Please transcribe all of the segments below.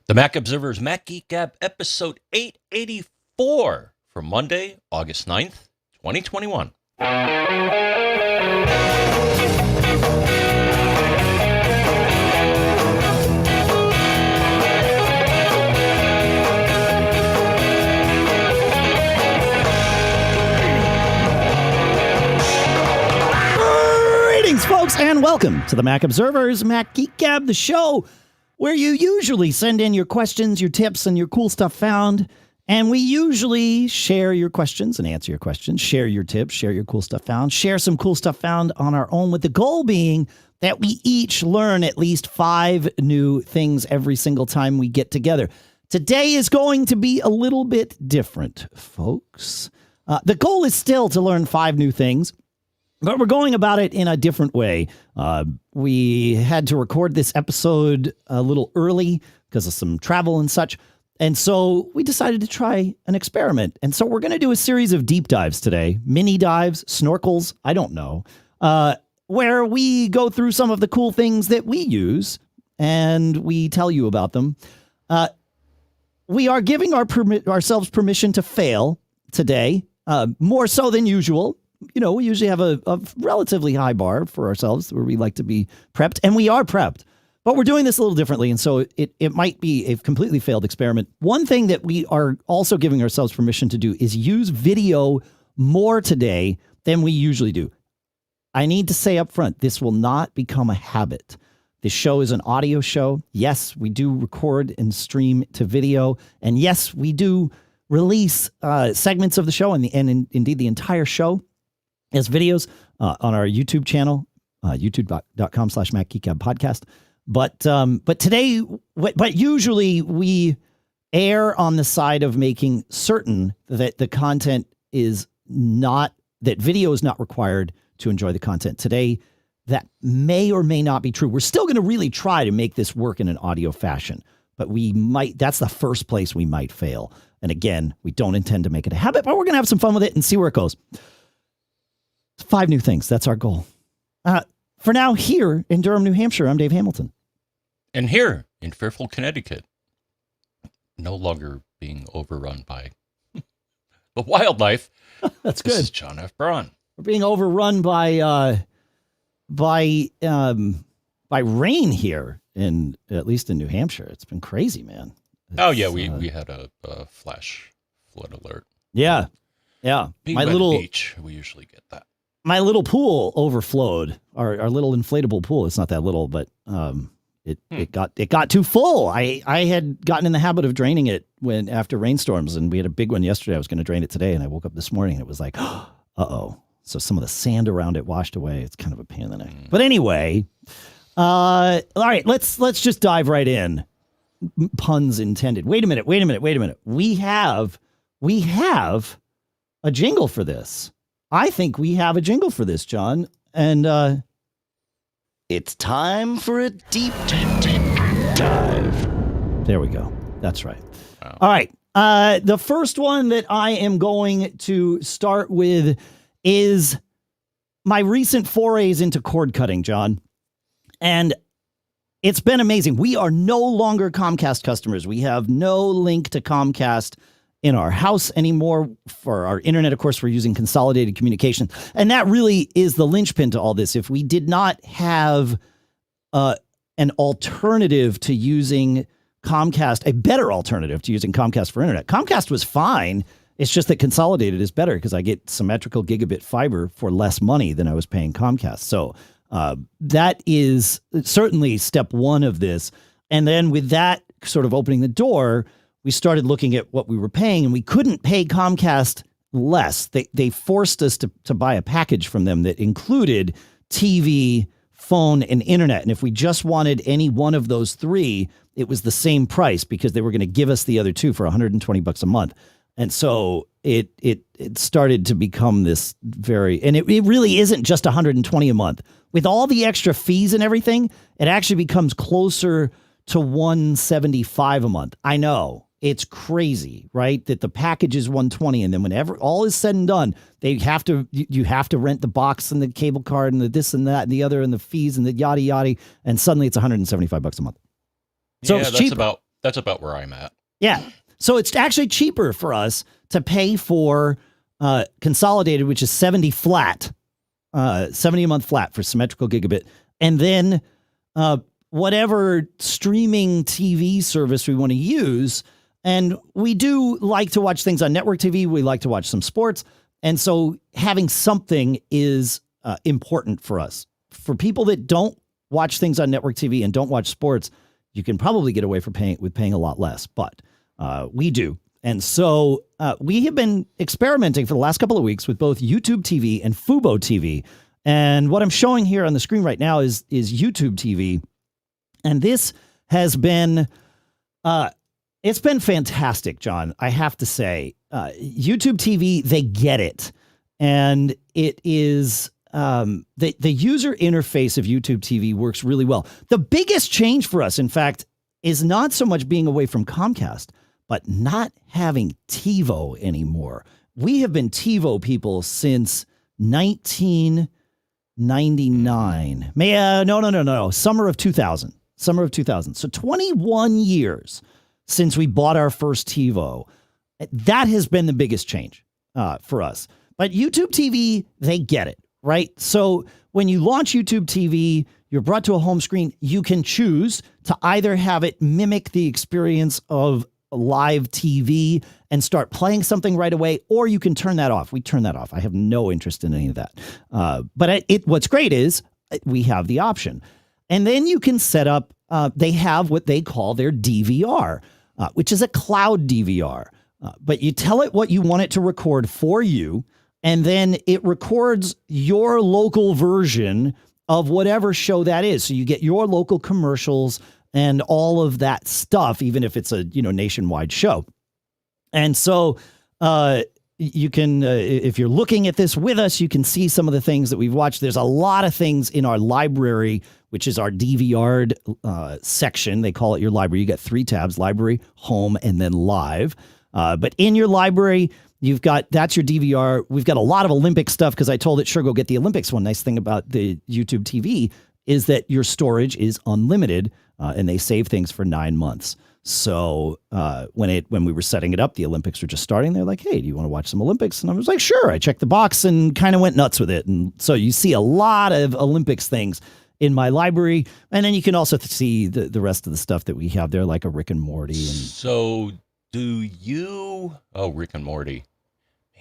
The Mac Observer's Mac Geek Gab episode 884 for Monday, August 9th, 2021. Greetings, folks, and welcome to the Mac Observer's Mac Geek Gab, the show where you usually send in your questions, your tips, and your cool stuff found. And we usually share your questions and answer your questions, share your tips, share your cool stuff found, share some cool stuff found on our own, with the goal being that we each learn at least 5 new things every single time we get together. Today is going to be a little bit different, folks. The goal is still to learn 5 new things, but we're going about it in a different way. We had to record this episode a little early because of some travel and such. And so we decided to try an experiment. And so we're going to do a series of deep dives today, mini dives, snorkels, I don't know, where we go through some of the cool things that we use and we tell you about them. We are giving ourselves permission to fail today, more so than usual. You know, we usually have a relatively high bar for ourselves where we like to be prepped, and we are prepped. But we're doing this a little differently, and so it might be a completely failed experiment. One thing that we are also giving ourselves permission to do is use video more today than we usually do. I need to say up front, this will not become a habit. This show is an audio show. Yes, we do record and stream to video, and yes, we do release segments of the show and indeed the entire show as videos on our YouTube channel, youtube.com/MacGeekGab podcast. But today, but usually we err on the side of making certain that the content is not, that video is not required to enjoy the content. Today, that may or may not be true. We're still going to really try to make this work in an audio fashion, but that's the first place we might fail. And again, we don't intend to make it a habit, but we're going to have some fun with it and see where it goes. 5 new things. That's our goal. For now, here in Durham, New Hampshire, I'm Dave Hamilton. And here in Fairfield, Connecticut, no longer being overrun by the wildlife. That's good. This is John F. Braun. We're being overrun by rain here, at least in New Hampshire. It's been crazy, man. We had a flash flood alert. Yeah. Being by the beach, we usually get that. My little pool overflowed. Our little inflatable pool. It's not that little, but it got too full. I had gotten in the habit of draining it after rainstorms, and we had a big one yesterday. I was going to drain it today, and I woke up this morning and it was like, uh-oh. So some of the sand around it washed away. It's kind of a pain in the neck. But anyway, all right, let's just dive right in. Puns intended. Wait a minute. We have a jingle for this. I think we have a jingle for this, John. And it's time for a deep dive. There we go. That's right. Wow. All right. The first one that I am going to start with is my recent forays into cord cutting, John. And it's been amazing. We are no longer Comcast customers. We have no link to Comcast in our house anymore. For our internet, of course, we're using consolidated communication. And that really is the linchpin to all this. If we did not have an alternative to using Comcast, a better alternative to using Comcast for internet. Comcast was fine. It's just that consolidated is better because I get symmetrical gigabit fiber for less money than I was paying Comcast. So that is certainly step one of this. And then with that sort of opening the door, we started looking at what we were paying, and we couldn't pay Comcast less. They forced us to buy a package from them that included TV, phone, and internet. And if we just wanted any one of those 3, it was the same price because they were going to give us the other 2 for $120 a month. And so it started to become this and it really isn't just $120 a month. With all the extra fees and everything, it actually becomes closer to $175 a month. I know. It's crazy, right? That the package is $120, and then whenever all is said and done, you have to rent the box and the cable card and the this and that and the other and the fees and the yada yada, and suddenly it's $175 a month. So yeah, it's that's cheaper. about That's about where I'm at. Yeah. So it's actually cheaper for us to pay for consolidated, which is 70 flat, 70 a month flat for symmetrical gigabit. And then whatever streaming TV service we want to use. And we do like to watch things on network TV. We like to watch some sports. And so having something is important for us. For people that don't watch things on network TV and don't watch sports, you can probably get away with paying a lot less, but we do. And so we have been experimenting for the last couple of weeks with both YouTube TV and Fubo TV. And what I'm showing here on the screen right now is YouTube TV. And this has been, it's been fantastic, John, I have to say. YouTube TV, they get it. And it is, the user interface of YouTube TV works really well. The biggest change for us, in fact, is not so much being away from Comcast, but not having TiVo anymore. We have been TiVo people since 1999. No. Summer of 2000. So 21 years since we bought our first TiVo. That has been the biggest change for us. But YouTube TV, they get it, right? So when you launch YouTube TV, you're brought to a home screen. You can choose to either have it mimic the experience of live TV and start playing something right away, or you can turn that off. We turn that off. I have no interest in any of that. But what's great is we have the option. And then you can set up, they have what they call their DVR, which is a cloud DVR. But you tell it what you want it to record for you, and then it records your local version of whatever show that is. So you get your local commercials and all of that stuff, even if it's a nationwide show. And so you can, if you're looking at this with us, you can see some of the things that we've watched. There's a lot of things in our library, which is our DVR'd section. They call it your library. You got 3 tabs: library, home, and then live. But in your library, that's your DVR. We've got a lot of Olympic stuff because I told it, sure, go get the Olympics. One nice thing about the YouTube TV is that your storage is unlimited, and they save things for 9 months. So when we were setting it up, the Olympics were just starting. They're like, hey, do you want to watch some Olympics? And I was like, sure. I checked the box and kind of went nuts with it. And so you see a lot of Olympics things in my library. And then you can also see the rest of the stuff that we have there, like a Rick and Morty. So Rick and Morty.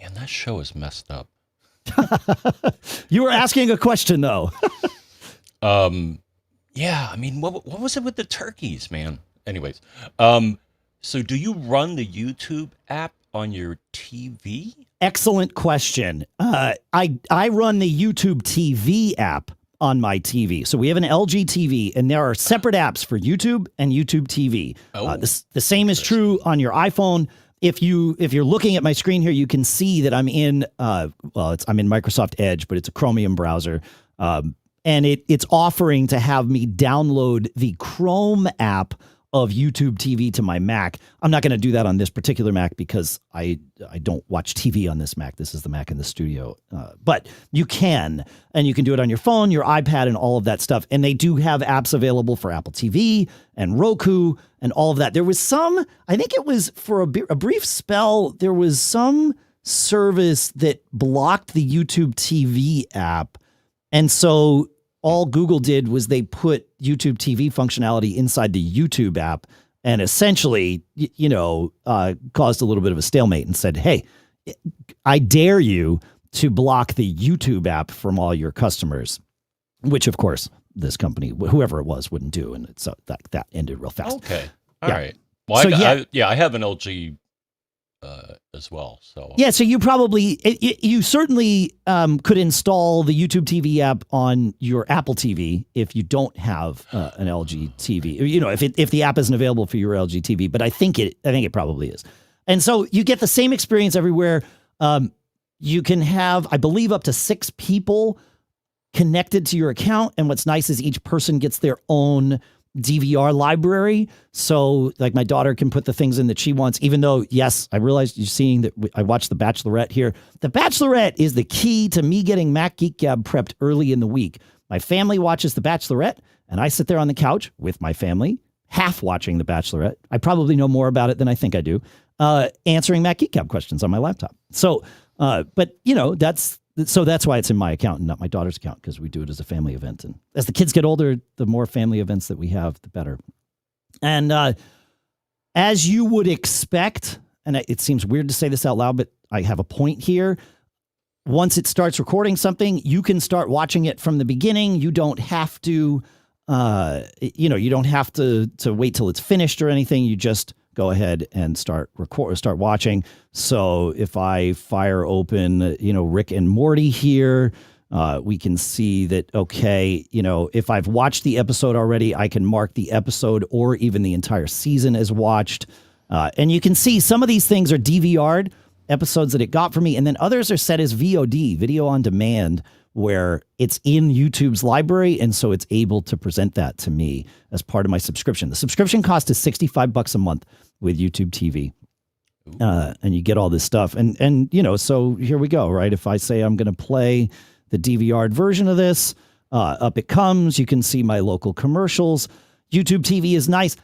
Man, that show is messed up. You were asking a question, though. Yeah, I mean, what was it with the turkeys, man? Anyways, so do you run the YouTube app on your TV? Excellent question. I run the YouTube TV app on my TV. So we have an LG TV, and there are separate apps for YouTube and YouTube TV. The same is true on your iPhone. If you're looking at my screen here, you can see that I'm in I'm in Microsoft Edge, but it's a Chromium browser. And it's offering to have me download the Chrome app of YouTube TV to my Mac. I'm not going to do that on this particular Mac because I don't watch TV on this Mac. This is the Mac in the studio. But you can, and you can do it on your phone, your iPad, and all of that stuff. And they do have apps available for Apple TV and Roku and all of that. There was I think it was for a brief spell, there was some service that blocked the YouTube TV app. And so all Google did was they put YouTube TV functionality inside the YouTube app and essentially, caused a little bit of a stalemate and said, hey, I dare you to block the YouTube app from all your customers, which, of course, this company, whoever it was, wouldn't do. And so that ended real fast. Okay. All right. Well, So, I have an LG as well. So yeah, so you probably, you certainly could install the YouTube TV app on your Apple TV if you don't have an LG TV. If the app isn't available for your LG TV, but I think it probably is. And so you get the same experience everywhere. You can have, I believe, up to 6 people connected to your account. And what's nice is each person gets their own DVR library. So like my daughter can put the things in that she wants, even though, yes, I realized you're seeing that I watched The Bachelorette here. The Bachelorette is the key to me getting Mac Geek Gab prepped early in the week. My family watches The Bachelorette and I sit there on the couch with my family half watching The Bachelorette. I probably know more about it than I think I do. Answering Mac Geek Gab questions on my laptop. So, but you know, that's why it's in my account and not my daughter's account, because we do it as a family event. And as the kids get older, the more family events that we have, the better. And as you would expect, and it seems weird to say this out loud, but I have a point here. Once it starts recording something, you can start watching it from the beginning. You don't have to, you don't have to wait till it's finished or anything. You just go ahead and start watching. So if I fire open, Rick and Morty here, we can see that, okay, if I've watched the episode already, I can mark the episode or even the entire season as watched. And you can see some of these things are DVR'd, episodes that it got for me, and then others are set as VOD, video on demand, where it's in YouTube's library, and so it's able to present that to me as part of my subscription. The subscription cost is $65 a month with YouTube TV. And you get all this stuff. And so here we go, right? If I say I'm going to play the DVR'd version of this, up it comes. You can see my local commercials. YouTube TV is nice.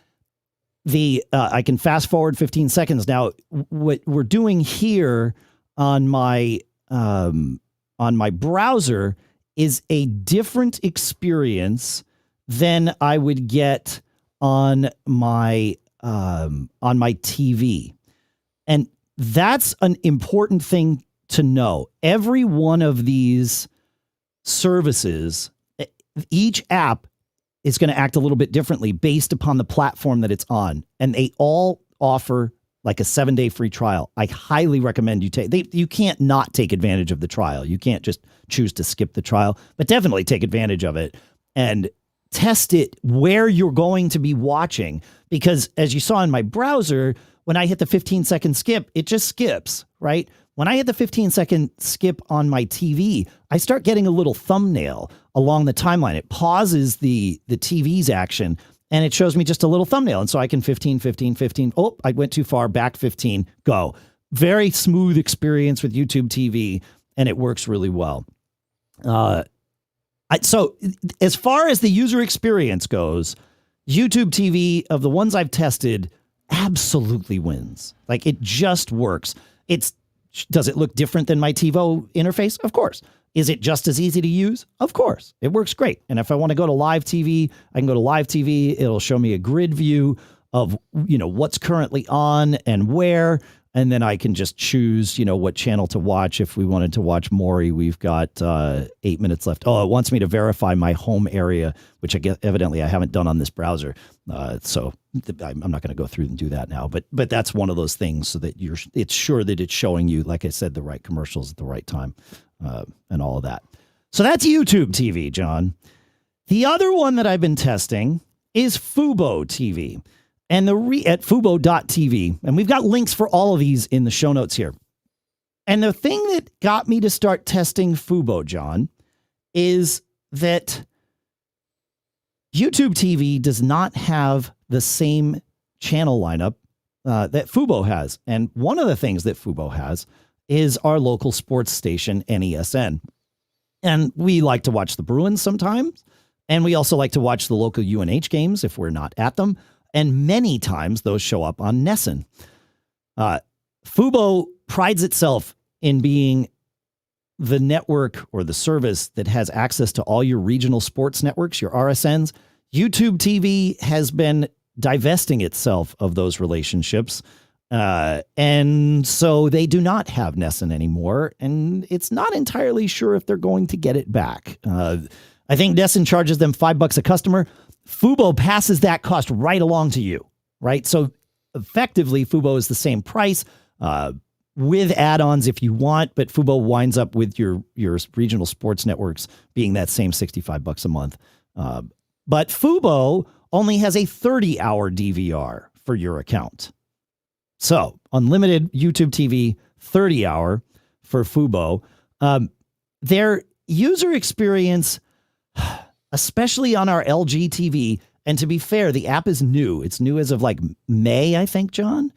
I can fast forward 15 seconds. Now, what we're doing here on my browser is a different experience than I would get on my TV. And that's an important thing to know. Every one of these services, each app is going to act a little bit differently based upon the platform that it's on. And they all offer like a 7-day free trial. I highly recommend you can't not take advantage of the trial. You can't just choose to skip the trial, but definitely take advantage of it and test it where you're going to be watching. Because as you saw in my browser, when I hit the 15-second skip, it just skips, right? When I hit the 15-second skip on my TV, I start getting a little thumbnail along the timeline. It pauses the TV's action, and it shows me just a little thumbnail. And so I can 15. Oh, I went too far, back 15, go. Very smooth experience with YouTube TV, and it works really well. So as far as the user experience goes, YouTube TV, of the ones I've tested, absolutely wins. Like, it just works. Does it look different than my TiVo interface? Of course. Is it just as easy to use? Of course. It works great. And if I want to go to live TV, I can go to live TV. It'll show me a grid view of, what's currently on and where. And then I can just choose, what channel to watch. If we wanted to watch Maury, we've got 8 minutes left. Oh, it wants me to verify my home area, which evidently I haven't done on this browser. So I'm not going to go through and do that now. But that's one of those things, so that it's sure that it's showing you, like I said, the right commercials at the right time, and all of that. So that's YouTube TV, John. The other one that I've been testing is Fubo TV. And at fubo.tv, and we've got links for all of these in the show notes here. And the thing that got me to start testing Fubo, John, is that YouTube TV does not have the same channel lineup that Fubo has. And one of the things that Fubo has is our local sports station, NESN. And we like to watch the Bruins sometimes. And we also like to watch the local UNH games if we're not at them. And many times those show up on NESN. Fubo prides itself in being the network or the service that has access to all your regional sports networks, your RSNs. YouTube TV has been divesting itself of those relationships. And so they do not have NESN anymore. And it's not entirely sure if they're going to get it back. I think NESN charges them $5 a customer. Fubo passes that cost right along to you, right? So effectively, Fubo is the same price with add-ons if you want, but Fubo winds up with your regional sports networks being that same $65 a month. But Fubo only has a 30-hour DVR for your account. So unlimited YouTube TV, 30-hour for Fubo. Their user experience, especially on our LG TV, and to be fair, the app is new. It's new as of like May, I think, John.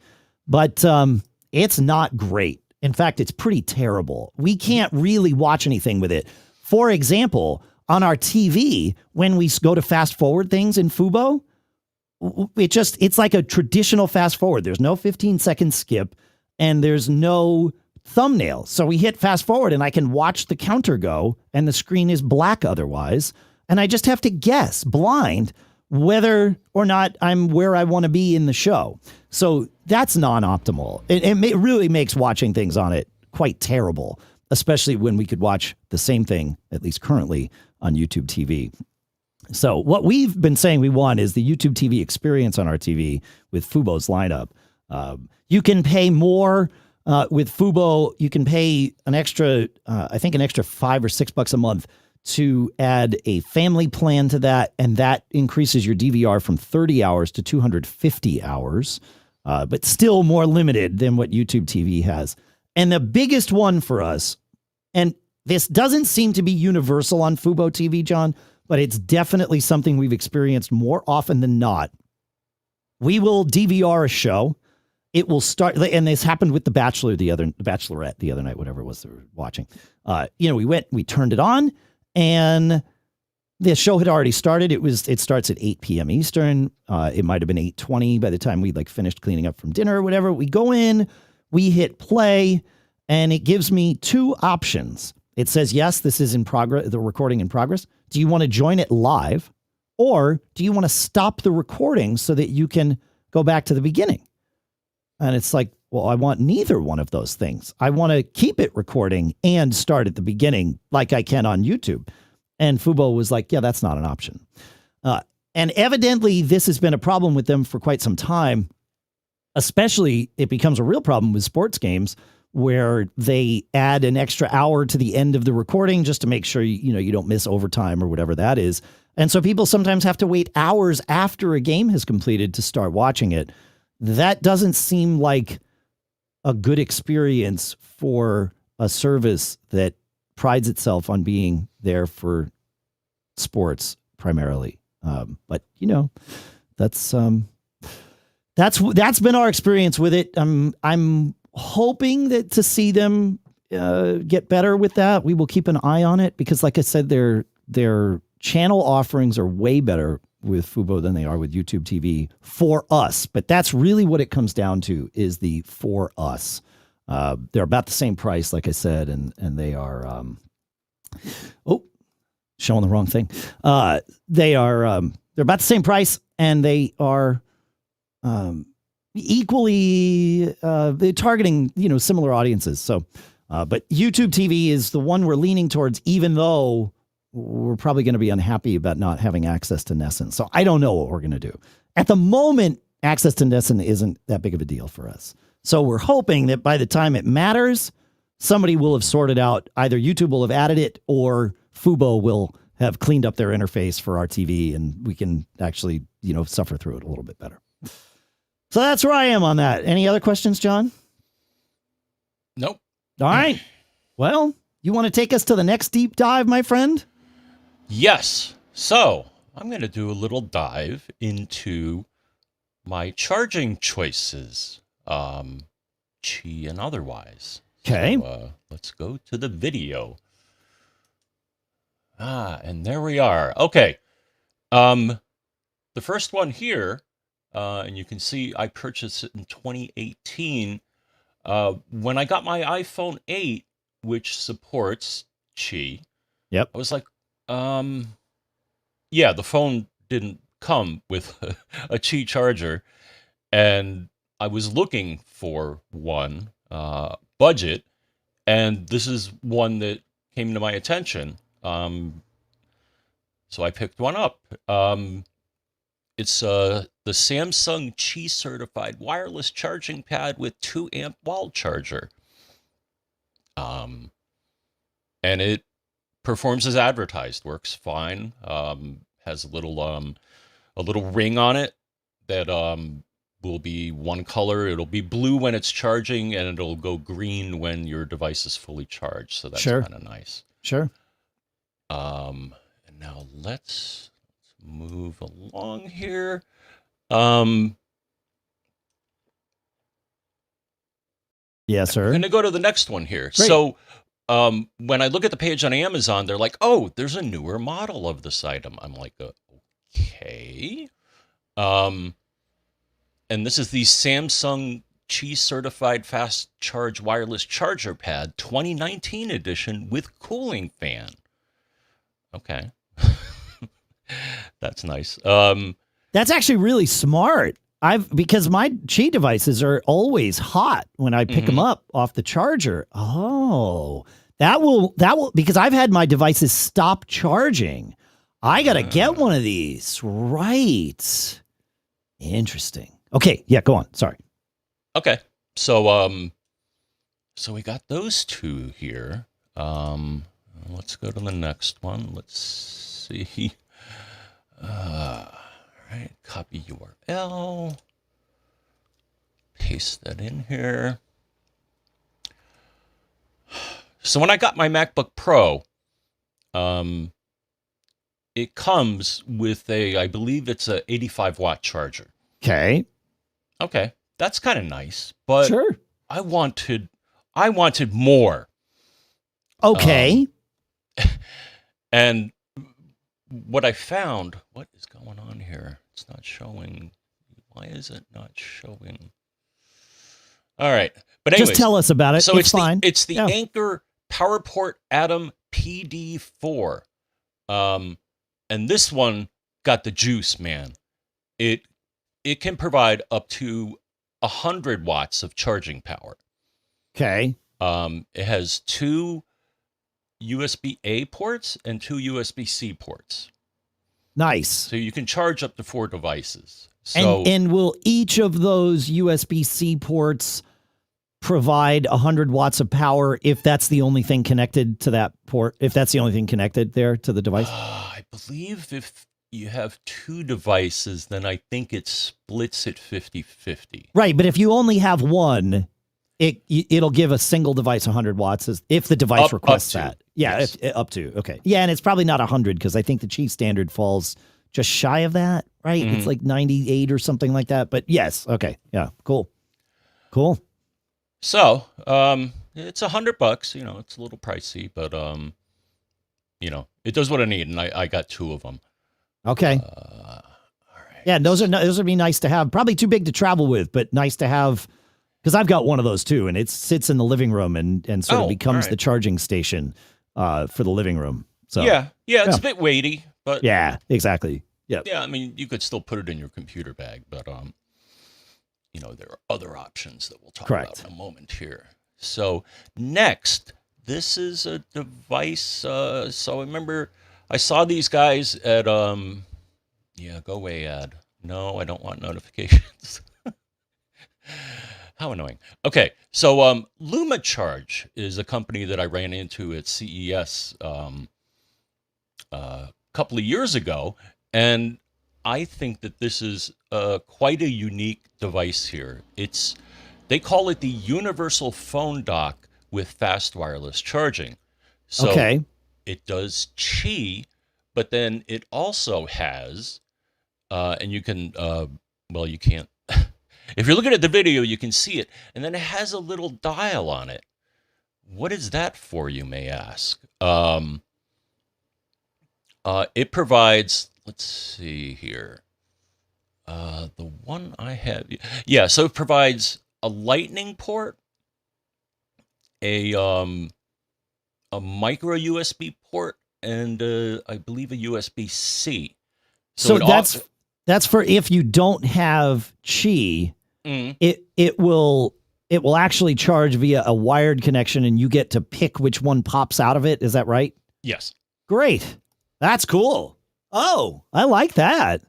But it's not great. In fact, it's pretty terrible. We can't really watch anything with it. For example, on our TV, when we go to fast forward things in Fubo, it's like a traditional fast forward. There's no 15-second skip and there's no thumbnail. So we hit fast forward and I can watch the counter go and the screen is black otherwise. And I just have to guess blind whether or not I'm where I want to be in the show. So that's non-optimal. It really makes watching things on it quite terrible, especially when we could watch the same thing, at least currently, on YouTube TV. So what we've been saying we want is the YouTube TV experience on our TV with Fubo's lineup. You can pay more with Fubo. You can pay an extra, I think an extra $5 or $6 a month to add a family plan to that. And that increases your DVR from 30 hours to 250 hours, but still more limited than what YouTube TV has. And the biggest one for us, and this doesn't seem to be universal on Fubo TV, John, but it's definitely something we've experienced more often than not. We will DVR a show. It will start, and this happened with The Bachelorette the other night, whatever it was they were watching. We turned it on, and the show had already started. It starts at 8 p.m. Eastern. It might have been 8:20 by the time we finished cleaning up from dinner or whatever. We go in, we hit play, and it gives me two options. It says, yes, this is in progress, the recording in progress. Do you want to join it live, or do you want to stop the recording so that you can go back to the beginning? And it's like, well, I want neither one of those things. I want to keep it recording and start at the beginning like I can on YouTube. And Fubo was like, yeah, that's not an option. And evidently, this has been a problem with them for quite some time. Especially, it becomes a real problem with sports games where they add an extra hour to the end of the recording just to make sure you don't miss overtime or whatever that is. And so people sometimes have to wait hours after a game has completed to start watching it. That doesn't seem like a good experience for a service that prides itself on being there for sports primarily. But that's been our experience with it. I'm hoping that to see them get better with that. We will keep an eye on it because, like I said, their channel offerings are way better with Fubo than they are with YouTube TV for us. But that's really what it comes down to, is the for us. They're about the same price, like I said, and they are showing the wrong thing. They're about the same price, and they are equally they're targeting similar audiences. So but YouTube TV is the one we're leaning towards, even though we're probably going to be unhappy about not having access to Nessun. So I don't know what we're going to do. At the moment, access to Nessun isn't that big of a deal for us. So we're hoping that by the time it matters, somebody will have sorted out, either YouTube will have added it or Fubo will have cleaned up their interface for our TV, and we can actually, suffer through it a little bit better. So that's where I am on that. Any other questions, John? Nope. All right. Well, you want to take us to the next deep dive, my friend? Yes. So I'm going to do a little dive into my charging choices, Qi and otherwise. Okay. So, let's go to the video. And there we are. Okay. The first one here, and you can see I purchased it in 2018. When I got my iPhone 8, which supports Qi, Yep. I was like, yeah, the phone didn't come with a Qi charger, and I was looking for one budget, and this is one that came to my attention. So I picked one up. It's the Samsung Qi certified wireless charging pad with 2-amp wall charger. And it performs as advertised, works fine. Has a little ring on it that will be one color. It'll be blue when it's charging, and it'll go green when your device is fully charged. So that's Sure. kind of nice. Sure. And now let's move along here. Yes, sir. I'm going to go to the next one here. Great. So when I look at the page on Amazon, they're like, oh, there's a newer model of this item. I'm like, okay. And this is the Samsung Qi certified fast charge wireless charger pad 2019 edition with cooling fan. Okay. That's nice. That's actually really smart. Because my Qi devices are always hot when I pick them up off the charger. Oh, that will because I've had my devices stop charging. I got to get one of these. Right. Interesting. Okay, yeah, go on. Sorry. Okay. So so we got those two here. Let's go to the next one. Let's see. All right, copy URL. Paste that in here. So when I got my MacBook Pro, it comes with I believe it's a 85-watt charger. Okay. Okay, that's kind of nice, but Sure. I wanted more. Okay. And what I found, what is going on here? It's not showing. Why is it not showing? All right, but anyways, just tell us about it. So it's fine. It's the Anker PowerPort Atom PD4, and this one got the juice, man. It can provide up to 100 watts of charging power. Okay. It has 2 USB-A ports and 2 USB-C ports. Nice. So you can charge up to 4 devices. So, and will each of those USB-C ports provide 100 watts of power if that's the only thing connected to that port? If that's the only thing connected there to the device? I believe if you have 2 devices, then I think it splits it 50-50. Right, but if you only have one, it'll give a single device 100 watts if the device requests that. Yeah, yes. Up to. Okay. Yeah, and it's probably not 100 because I think the Qi standard falls just shy of that, right? It's like 98 or something like that. But yes, okay. Yeah, cool. So, it's $100. You know, it's a little pricey, but you know, it does what I need, and I got 2 of them. Okay. All right. Yeah, those would be nice to have. Probably too big to travel with, but nice to have. Because I've got one of those too, and it sits in the living room and sort of becomes the charging station for the living room. So yeah, it's a bit weighty, but yeah, exactly. Yeah, I mean, you could still put it in your computer bag, but you know, there are other options that we'll talk about in a moment here. So next, this is a device. So I remember I saw these guys at yeah, go away ad. No, I don't want notifications. How annoying. Okay, so Lumicharge is a company that I ran into at CES a couple of years ago, and I think that this is quite a unique device here. They call it the Universal Phone Dock with fast wireless charging. So it does Qi, but then it also has, and you can, well, you can't. If you're looking at the video, you can see it. And then it has a little dial on it. What is that for, you may ask? It provides, let's see here. The one I have, yeah, so it provides a lightning port, a micro USB port, and I believe a USB-C. So that's for if you don't have Qi. It will actually charge via a wired connection, and you get to pick which one pops out of it. Is that right? Yes. Great. That's cool. Oh, I like that.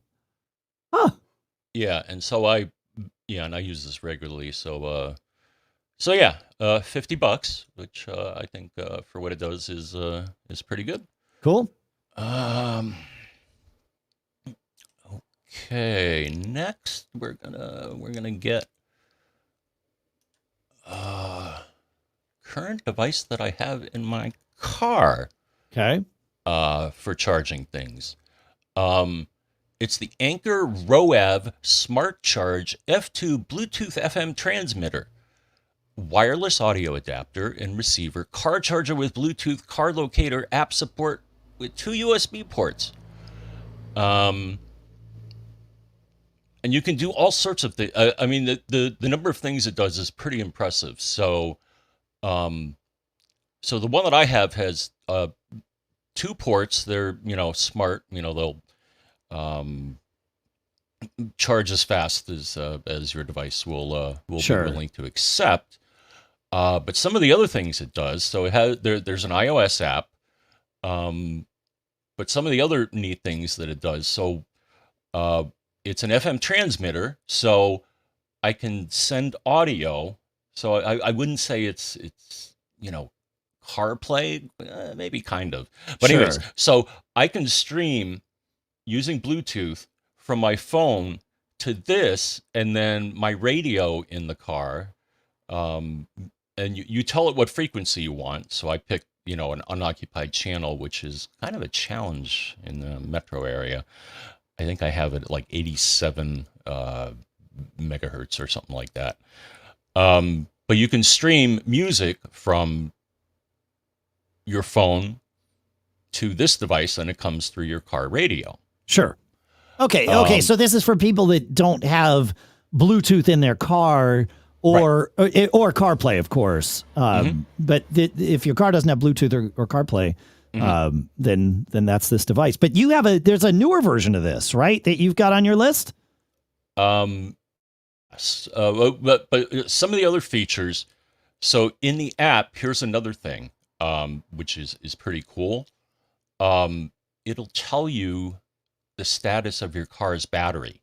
Huh. Yeah, and so I use this regularly. So yeah, $50, which I think for what it does is pretty good. Cool. Okay, next we're gonna get current device that I have in my car. Okay. For charging things. It's the Anker ROAV SmartCharge F2 Bluetooth FM transmitter, wireless audio adapter and receiver, car charger with Bluetooth, car locator, app support with 2 USB ports. And you can do all sorts of things. I mean, the number of things it does is pretty impressive. So, so the one that I have has 2 ports. They're, smart. They'll charge as fast as your device will Sure. be willing to accept. But some of the other things it does. So it has there's an iOS app. But some of the other neat things that it does. So it's an FM transmitter, so I can send audio. So I wouldn't say it's CarPlay, maybe kind of. But Sure. anyways, so I can stream using Bluetooth from my phone to this, and then my radio in the car. And you tell it what frequency you want. So I pick, an unoccupied channel, which is kind of a challenge in the metro area. I think I have it at like 87 megahertz or something like that. But you can stream music from your phone to this device, and it comes through your car radio. Sure. Okay. So this is for people that don't have Bluetooth in their car or CarPlay, of course. But if your car doesn't have Bluetooth or CarPlay, then that's this device. But there's a newer version of this, right? That you've got on your list. But some of the other features. So in the app, here's another thing, which is pretty cool. It'll tell you the status of your car's battery.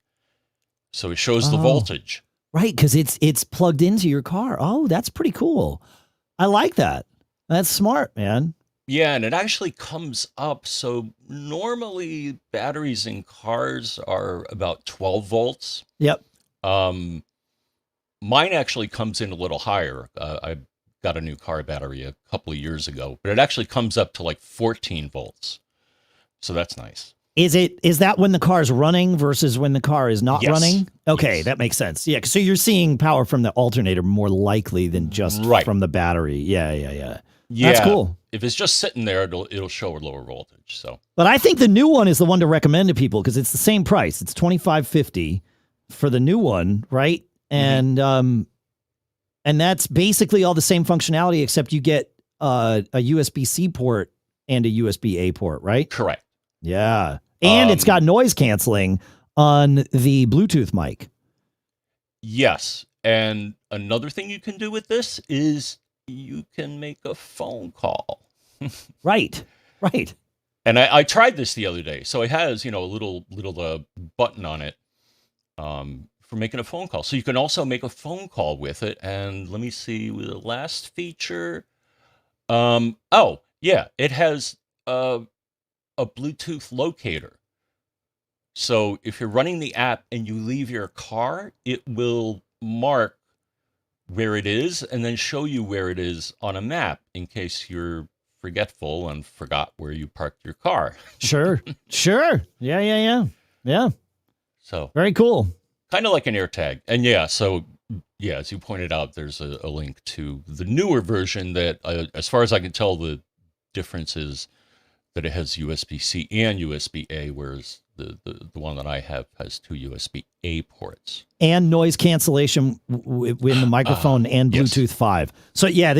So it shows the voltage. Right, because it's plugged into your car. Oh, that's pretty cool. I like that. That's smart, man. Yeah, and it actually comes up. So normally batteries in cars are about 12 volts. Yep. Mine actually comes in a little higher. I got a new car battery a couple of years ago, but it actually comes up to like 14 volts. So that's nice. Is that when the car's running versus when the car is not running? Okay, Yes. That makes sense. Yeah, so you're seeing power from the alternator more likely than just from the battery. Yeah. That's cool. If it's just sitting there, it'll show a lower voltage. So, but I think the new one is the one to recommend to people because it's the same price. It's $25.50 for the new one, right? And that's basically all the same functionality except you get a USB-C port and a USB-A port, right? correct. Yeah. And it's got noise canceling on the Bluetooth mic. Yes. And another thing you can do with this is you can make a phone call. Right. And I tried this the other day. So it has, a little button on it for making a phone call. So you can also make a phone call with it. And let me see with the last feature. It has a Bluetooth locator. So if you're running the app and you leave your car, it will mark where it is and then show you where it is on a map in case you're forgetful and forgot where you parked your car. Sure. Yeah. So Very cool. kind of like an AirTag. And as you pointed out, there's a link to the newer version that, as far as I can tell, the difference is that it has USB-C and USB-A, whereas the one that I have has 2 USB-A ports. And noise cancellation in the microphone and Bluetooth 5. So yeah,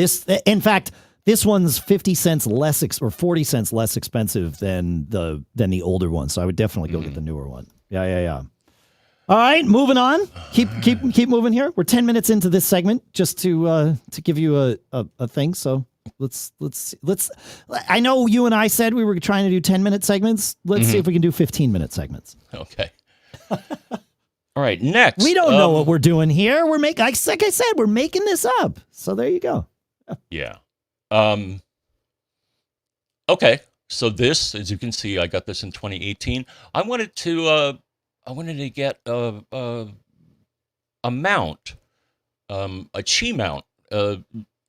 in fact, this one's 50 cents less or 40 cents less expensive than the older one. So I would definitely go get the newer one. Yeah. All right, moving on. Keep moving here. We're 10 minutes into this segment just to give you a thing. So let's I know you and I said we were trying to do 10-minute segments. Let's see if we can do 15-minute segments. Okay. All right, next. We don't know what we're doing here. Like I said, we're making this up. So there you go. Yeah. Okay. So this, as you can see, I got this in 2018. I wanted to get a mount, a Qi mount,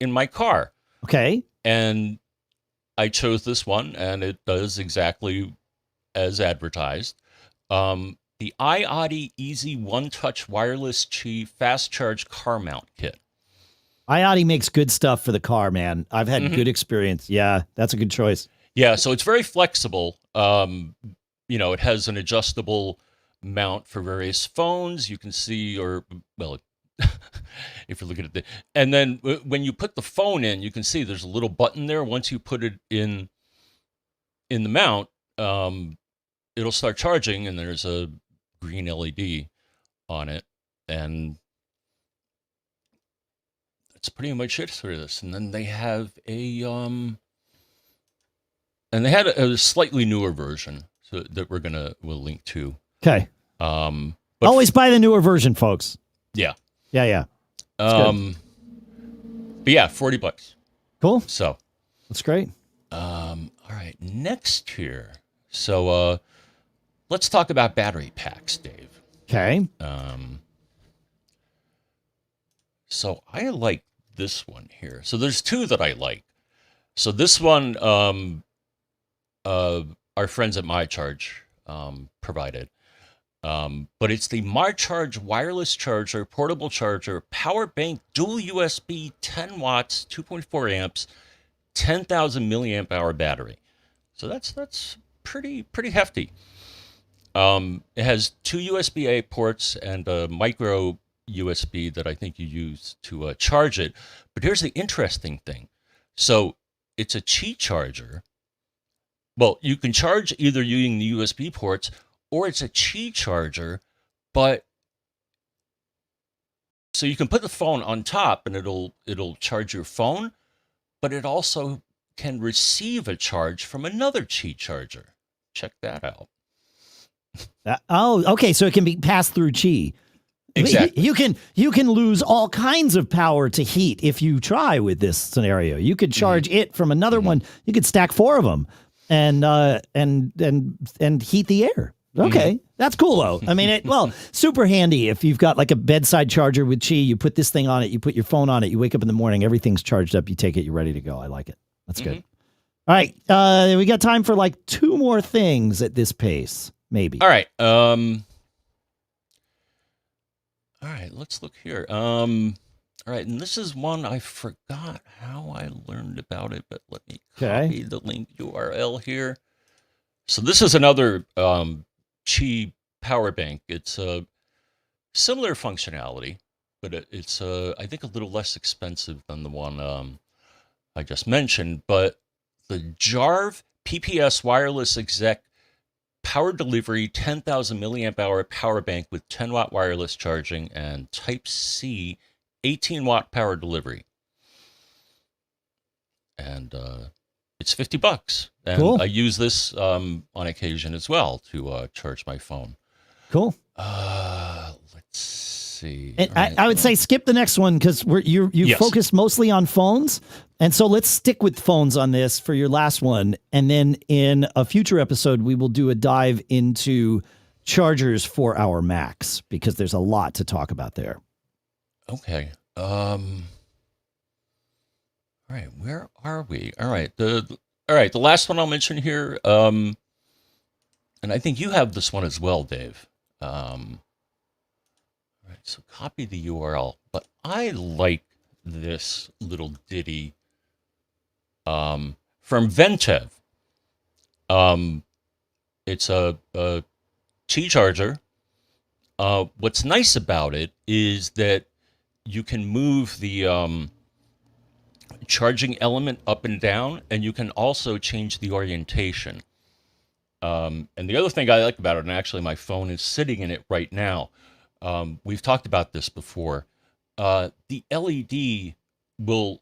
in my car. Okay. And I chose this one, and it does exactly as advertised. The iAudi Easy One Touch Wireless Qi Fast Charge Car Mount Kit. iAudi makes good stuff for the car, man. I've had good experience. Yeah, that's a good choice. Yeah, so it's very flexible. It has an adjustable mount for various phones. You can see, or well, if you're looking at and then when you put the phone in, you can see there's a little button there. Once you put it in the mount, it'll start charging, and there's a green LED on it, and that's pretty much it for this. And then they have and they had a slightly newer version that we'll link to. Okay. But Always buy the newer version, folks. Yeah. Yeah. But yeah, $40. Cool. So that's great. All right, next here. So let's talk about battery packs, Dave. Okay. So I like this one here. So there's two that I like. So this one, our friends at MyCharge provided. But it's the SmartCharge wireless charger, portable charger, power bank, dual USB, 10 watts, 2.4 amps, 10,000 milliamp hour battery. So that's pretty hefty. It has two USB-A ports and a micro USB that I think you use to charge it. But here's the interesting thing. So it's a Qi charger. Well, you can charge either using the USB ports, or it's a Qi charger, but so you can put the phone on top and it'll charge your phone, but it also can receive a charge from another Qi charger. Check that out. Okay. So it can be passed through Qi. Exactly. You can lose all kinds of power to heat if you try with this scenario. You could charge it from another one. You could stack 4 of them and heat the air. Okay. That's cool though. I mean, super handy if you've got like a bedside charger with Qi. You put this thing on it, you put your phone on it, you wake up in the morning, everything's charged up, you take it, you're ready to go. I like it. That's good. All right. We got time for like 2 more things at this pace, maybe. All right. All right, let's look here. All right, and this is one I forgot how I learned about it, but let me copy the link URL here. So this is another Qi power bank. It's a similar functionality, but it's I think a little less expensive than the one I just mentioned. But the JARV PPS wireless exec power delivery 10,000 milliamp hour power bank with 10 watt wireless charging and Type-C 18 watt power delivery. And it's $50. And cool. I use this on occasion as well to charge my phone. Cool. Let's see. And I would say skip the next one because you focused mostly on phones. And so let's stick with phones on this for your last one. And then in a future episode, we will do a dive into chargers for our Macs because there's a lot to talk about there. Okay. All right, where are we? All right, the last one I'll mention here, and I think you have this one as well, Dave. All right, so copy the URL, but I like this little ditty from Ventev. It's a Qi charger. What's nice about it is that you can move the charging element up and down, and you can also change the orientation. And the other thing I like about it, and actually my phone is sitting in it right now, we've talked about this before, the LED will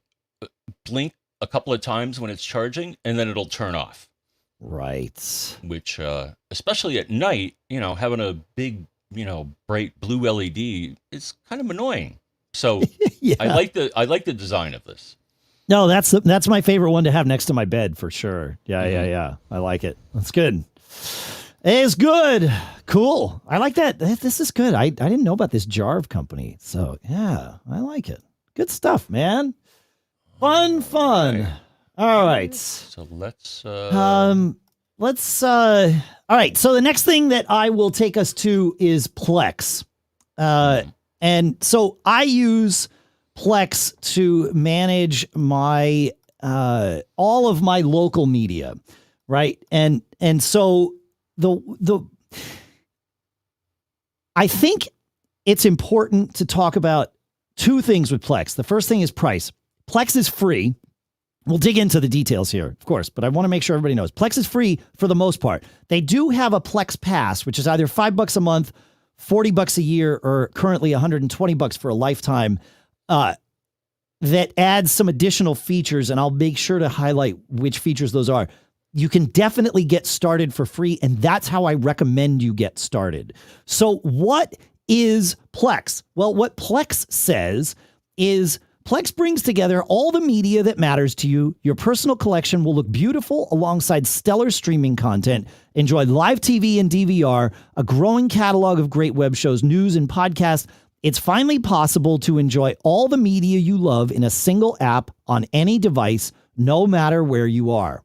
blink a couple of times when it's charging, and then it'll turn off. Right. Which, especially at night, having a big, bright blue LED is kind of annoying. So yeah. I like the design of this. No, that's my favorite one to have next to my bed for sure. Yeah. I like it. That's good. It's good. Cool. I like that. This is good. I didn't know about this JARV company. So yeah, I like it. Good stuff, man. Fun. Okay. All right. So let's all right. So the next thing that I will take us to is Plex. And so I use Plex to manage my all of my local media, right? And so the I think it's important to talk about two things with Plex. The first thing is price. Plex is free. We'll dig into the details here, of course, but I want to make sure everybody knows. Plex is free for the most part. They do have a Plex Pass, which is either $5 a month, $40 a year, or currently $120 for a lifetime, that adds some additional features, and I'll make sure to highlight which features those are. You can definitely get started for free, and that's how I recommend you get started. So what is Plex? Well, what Plex says is Plex brings together all the media that matters to you. Your personal collection will look beautiful alongside stellar streaming content. Enjoy live TV and DVR, a growing catalog of great web shows, news, and podcasts. It's finally possible to enjoy all the media you love in a single app on any device, no matter where you are.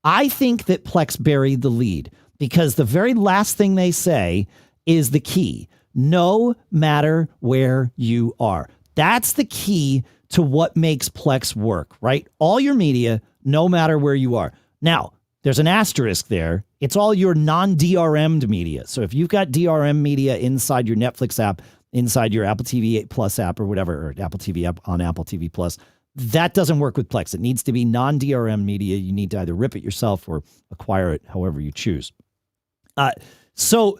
I think that Plex buried the lead because the very last thing they say is the key. No matter where you are. That's the key to what makes Plex work, right? All your media, no matter where you are. Now, there's an asterisk there. It's all your non-DRM'd media. So if you've got DRM media inside your Netflix app, inside your Apple TV Plus app or whatever, or Apple TV app on Apple TV Plus, that doesn't work with Plex. It needs to be non-DRM media. You need to either rip it yourself or acquire it however you choose. So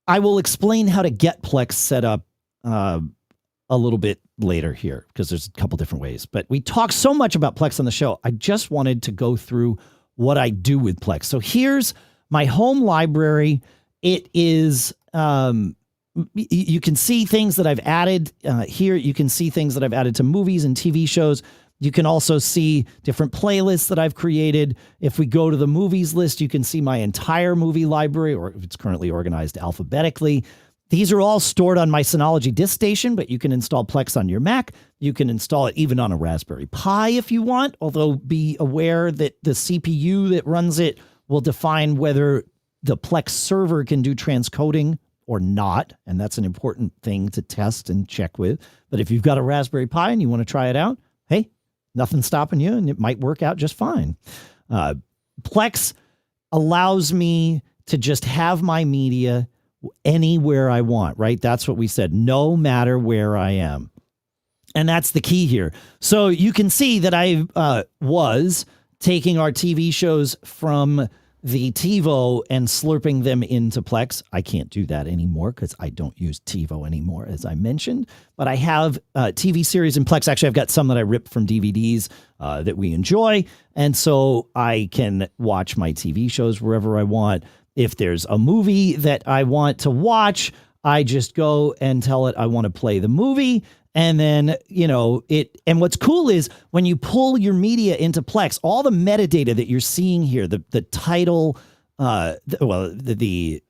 I will explain how to get Plex set up a little bit later here because there's a couple different ways. But we talk so much about Plex on the show. I just wanted to go through what I do with Plex. So here's my home library. It is, you can see things that I've added here. You can see things that I've added to movies and TV shows. You can also see different playlists that I've created. If we go to the movies list, you can see my entire movie library, or if it's currently organized alphabetically. These are all stored on my Synology disk station, but you can install Plex on your Mac. You can install it even on a Raspberry Pi if you want, although be aware that the CPU that runs it will define whether the Plex server can do transcoding or not, and that's an important thing to test and check with. But if you've got a Raspberry Pi and you want to try it out, hey, nothing's stopping you, and it might work out just fine. Plex allows me to just have my media anywhere I want, right? That's what we said, no matter where I am. And that's the key here. So you can see that I was taking our TV shows from the TiVo and slurping them into Plex. I can't do that anymore because I don't use TiVo anymore, as I mentioned. But I have TV series in Plex. Actually, I've got some that I ripped from DVDs that we enjoy. And so I can watch my TV shows wherever I want. If there's a movie that I want to watch, I just go and tell it I want to play the movie. And then, and what's cool is when you pull your media into Plex, all the metadata that you're seeing here, the title, the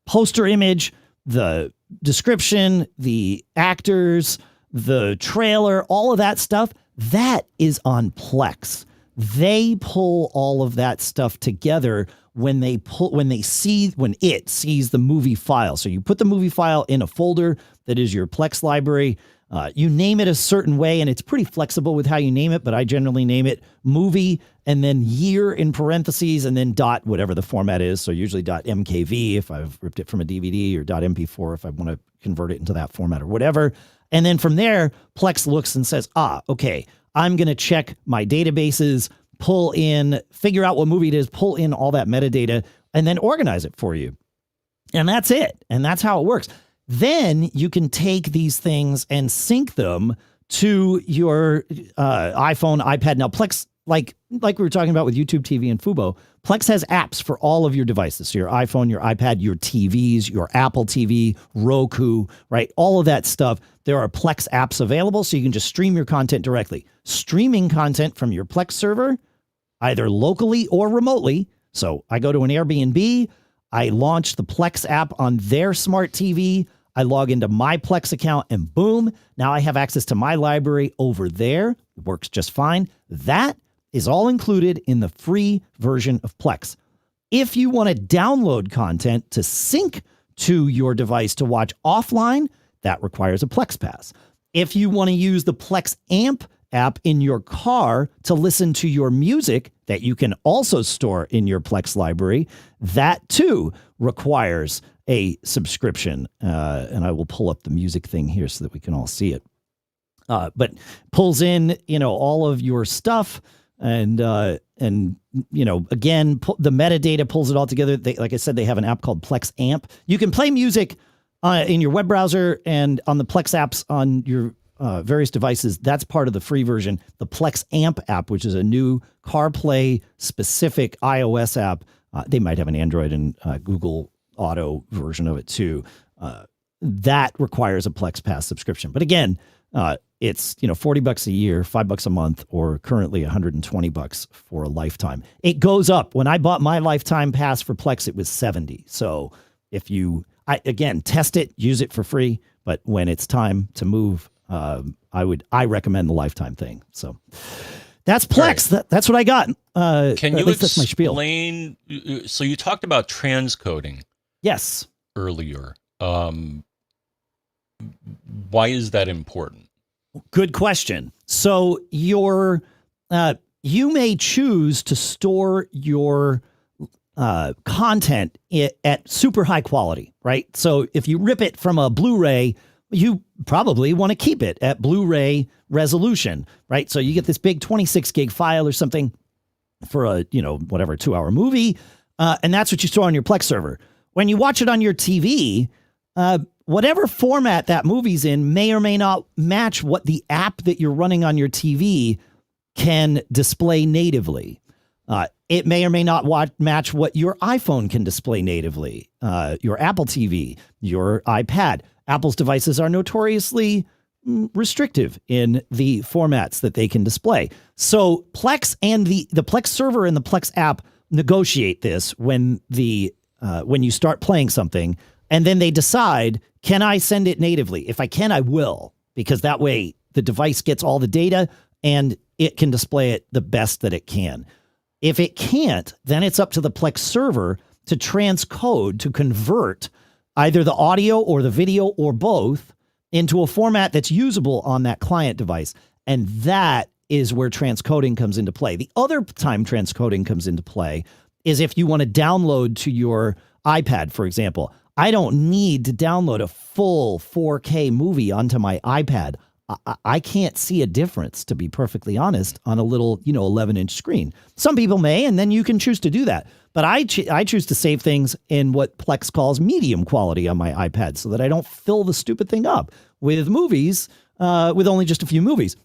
poster image, the description, the actors, the trailer, all of that stuff, that is on Plex. They pull all of that stuff together when it sees the movie file. So you put the movie file in a folder that is your Plex library. You name it a certain way, and it's pretty flexible with how you name it, but I generally name it movie and then year in parentheses and then dot whatever the format is. So usually .mkv if I've ripped it from a DVD, or .mp4 if I want to convert it into that format or whatever. And then from there, Plex looks and says, okay, I'm going to check my databases, figure out what movie it is, pull in all that metadata, and then organize it for you. And that's it. And that's how it works. Then you can take these things and sync them to your iPhone, iPad. Now, Plex, like we were talking about with YouTube TV and Fubo, Plex has apps for all of your devices. So your iPhone, your iPad, your TVs, your Apple TV, Roku, right? All of that stuff. There are Plex apps available, so you can just stream your content directly. Streaming content from your Plex server, either locally or remotely. So I go to an Airbnb, I launch the Plex app on their smart TV, I log into my Plex account, and boom, now I have access to my library over there. It works just fine. That is all included in the free version of Plex. If you want to download content to sync to your device to watch offline, that requires a Plex Pass. If you want to use the Plex AMP app in your car to listen to your music that you can also store in your Plex library, that too requires a subscription. And I will pull up the music thing here so that we can all see it. But pulls in, all of your stuff and again, the metadata pulls it all together. Like I said, they have an app called Plex Amp. You can play music in your web browser and on the Plex apps on your various devices. That's part of the free version. The Plex Amp app, which is a new CarPlay specific iOS app. They might have an Android and Google Auto version of it too. That requires a Plex Pass subscription. But again, it's $40 a year, $5 a month, or currently $120 for a lifetime. It goes up. When I bought my lifetime pass for Plex, it was $70. So if you test it, use it for free. But when it's time to move, I recommend the lifetime thing. So that's Plex. Right. That's what I got. Can you explain? So you talked about transcoding. Yes. Earlier. Why is that important? Good question. So you may choose to store your content at super high quality, right? So if you rip it from a Blu-ray, you probably want to keep it at Blu-ray resolution, right? So you get this big 26 gig file or something for a, 2-hour movie. And that's what you store on your Plex server. When you watch it on your TV, whatever format that movie's in may or may not match what the app that you're running on your TV can display natively. It may or may not match what your iPhone can display natively, your Apple TV, your iPad. Apple's devices are notoriously restrictive in the formats that they can display. So Plex and the Plex server and the Plex app negotiate this when you start playing something, and then they decide, can I send it natively? If I can, I will, because that way the device gets all the data and it can display it the best that it can. If it can't, then it's up to the Plex server to transcode, to convert either the audio or the video or both into a format that's usable on that client device. And that is where transcoding comes into play. The other time transcoding comes into play is if you want to download to your iPad, for example. I don't need to download a full 4K movie onto my iPad. I can't see a difference, to be perfectly honest, on a little, 11-inch screen. Some people may, and then you can choose to do that. But I choose to save things in what Plex calls medium quality on my iPad so that I don't fill the stupid thing up with movies, with only just a few movies.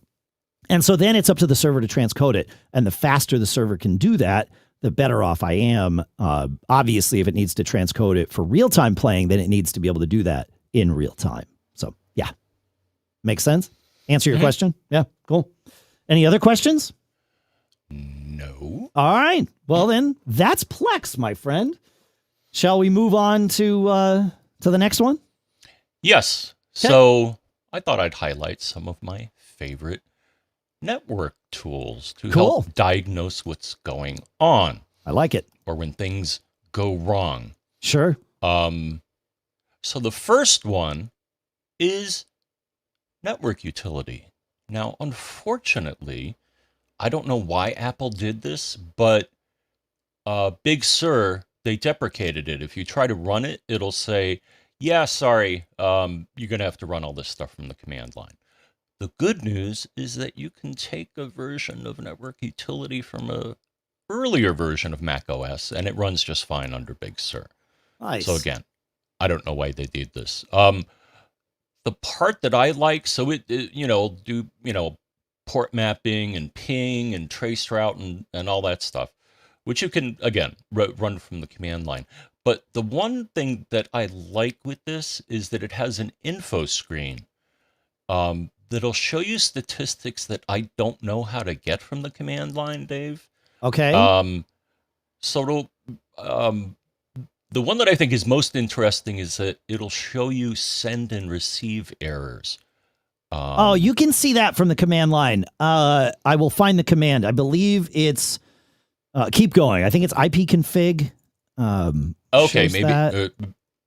And so then it's up to the server to transcode it. And the faster the server can do that, the better off I am. Obviously, if it needs to transcode it for real-time playing, then it needs to be able to do that in real time. So, yeah. Makes sense? Answer your question? Yeah, cool. Any other questions? No. All right. Well, then, that's Plex, my friend. Shall we move on to the next one? Yes. Okay. So I thought I'd highlight some of my favorite network tools to help diagnose what's going on. I like it. Or when things go wrong. Sure. So the first one is network utility. Now, unfortunately, I don't know why Apple did this, but Big Sur, they deprecated it. If you try to run it, it'll say, yeah, sorry, you're going to have to run all this stuff from the command line. The good news is that you can take a version of network utility from a earlier version of Mac OS, and it runs just fine under Big Sur. Nice. So again, I don't know why they did this. The part that I like, so it do, port mapping and ping and traceroute and all that stuff, which you can, again, run from the command line. But the one thing that I like with this is that it has an info screen that'll show you statistics that I don't know how to get from the command line, Dave. Okay. So the one that I think is most interesting is that it'll show you send and receive errors. You can see that from the command line. I will find the command. I believe it's keep going. I think it's ipconfig. Okay, maybe.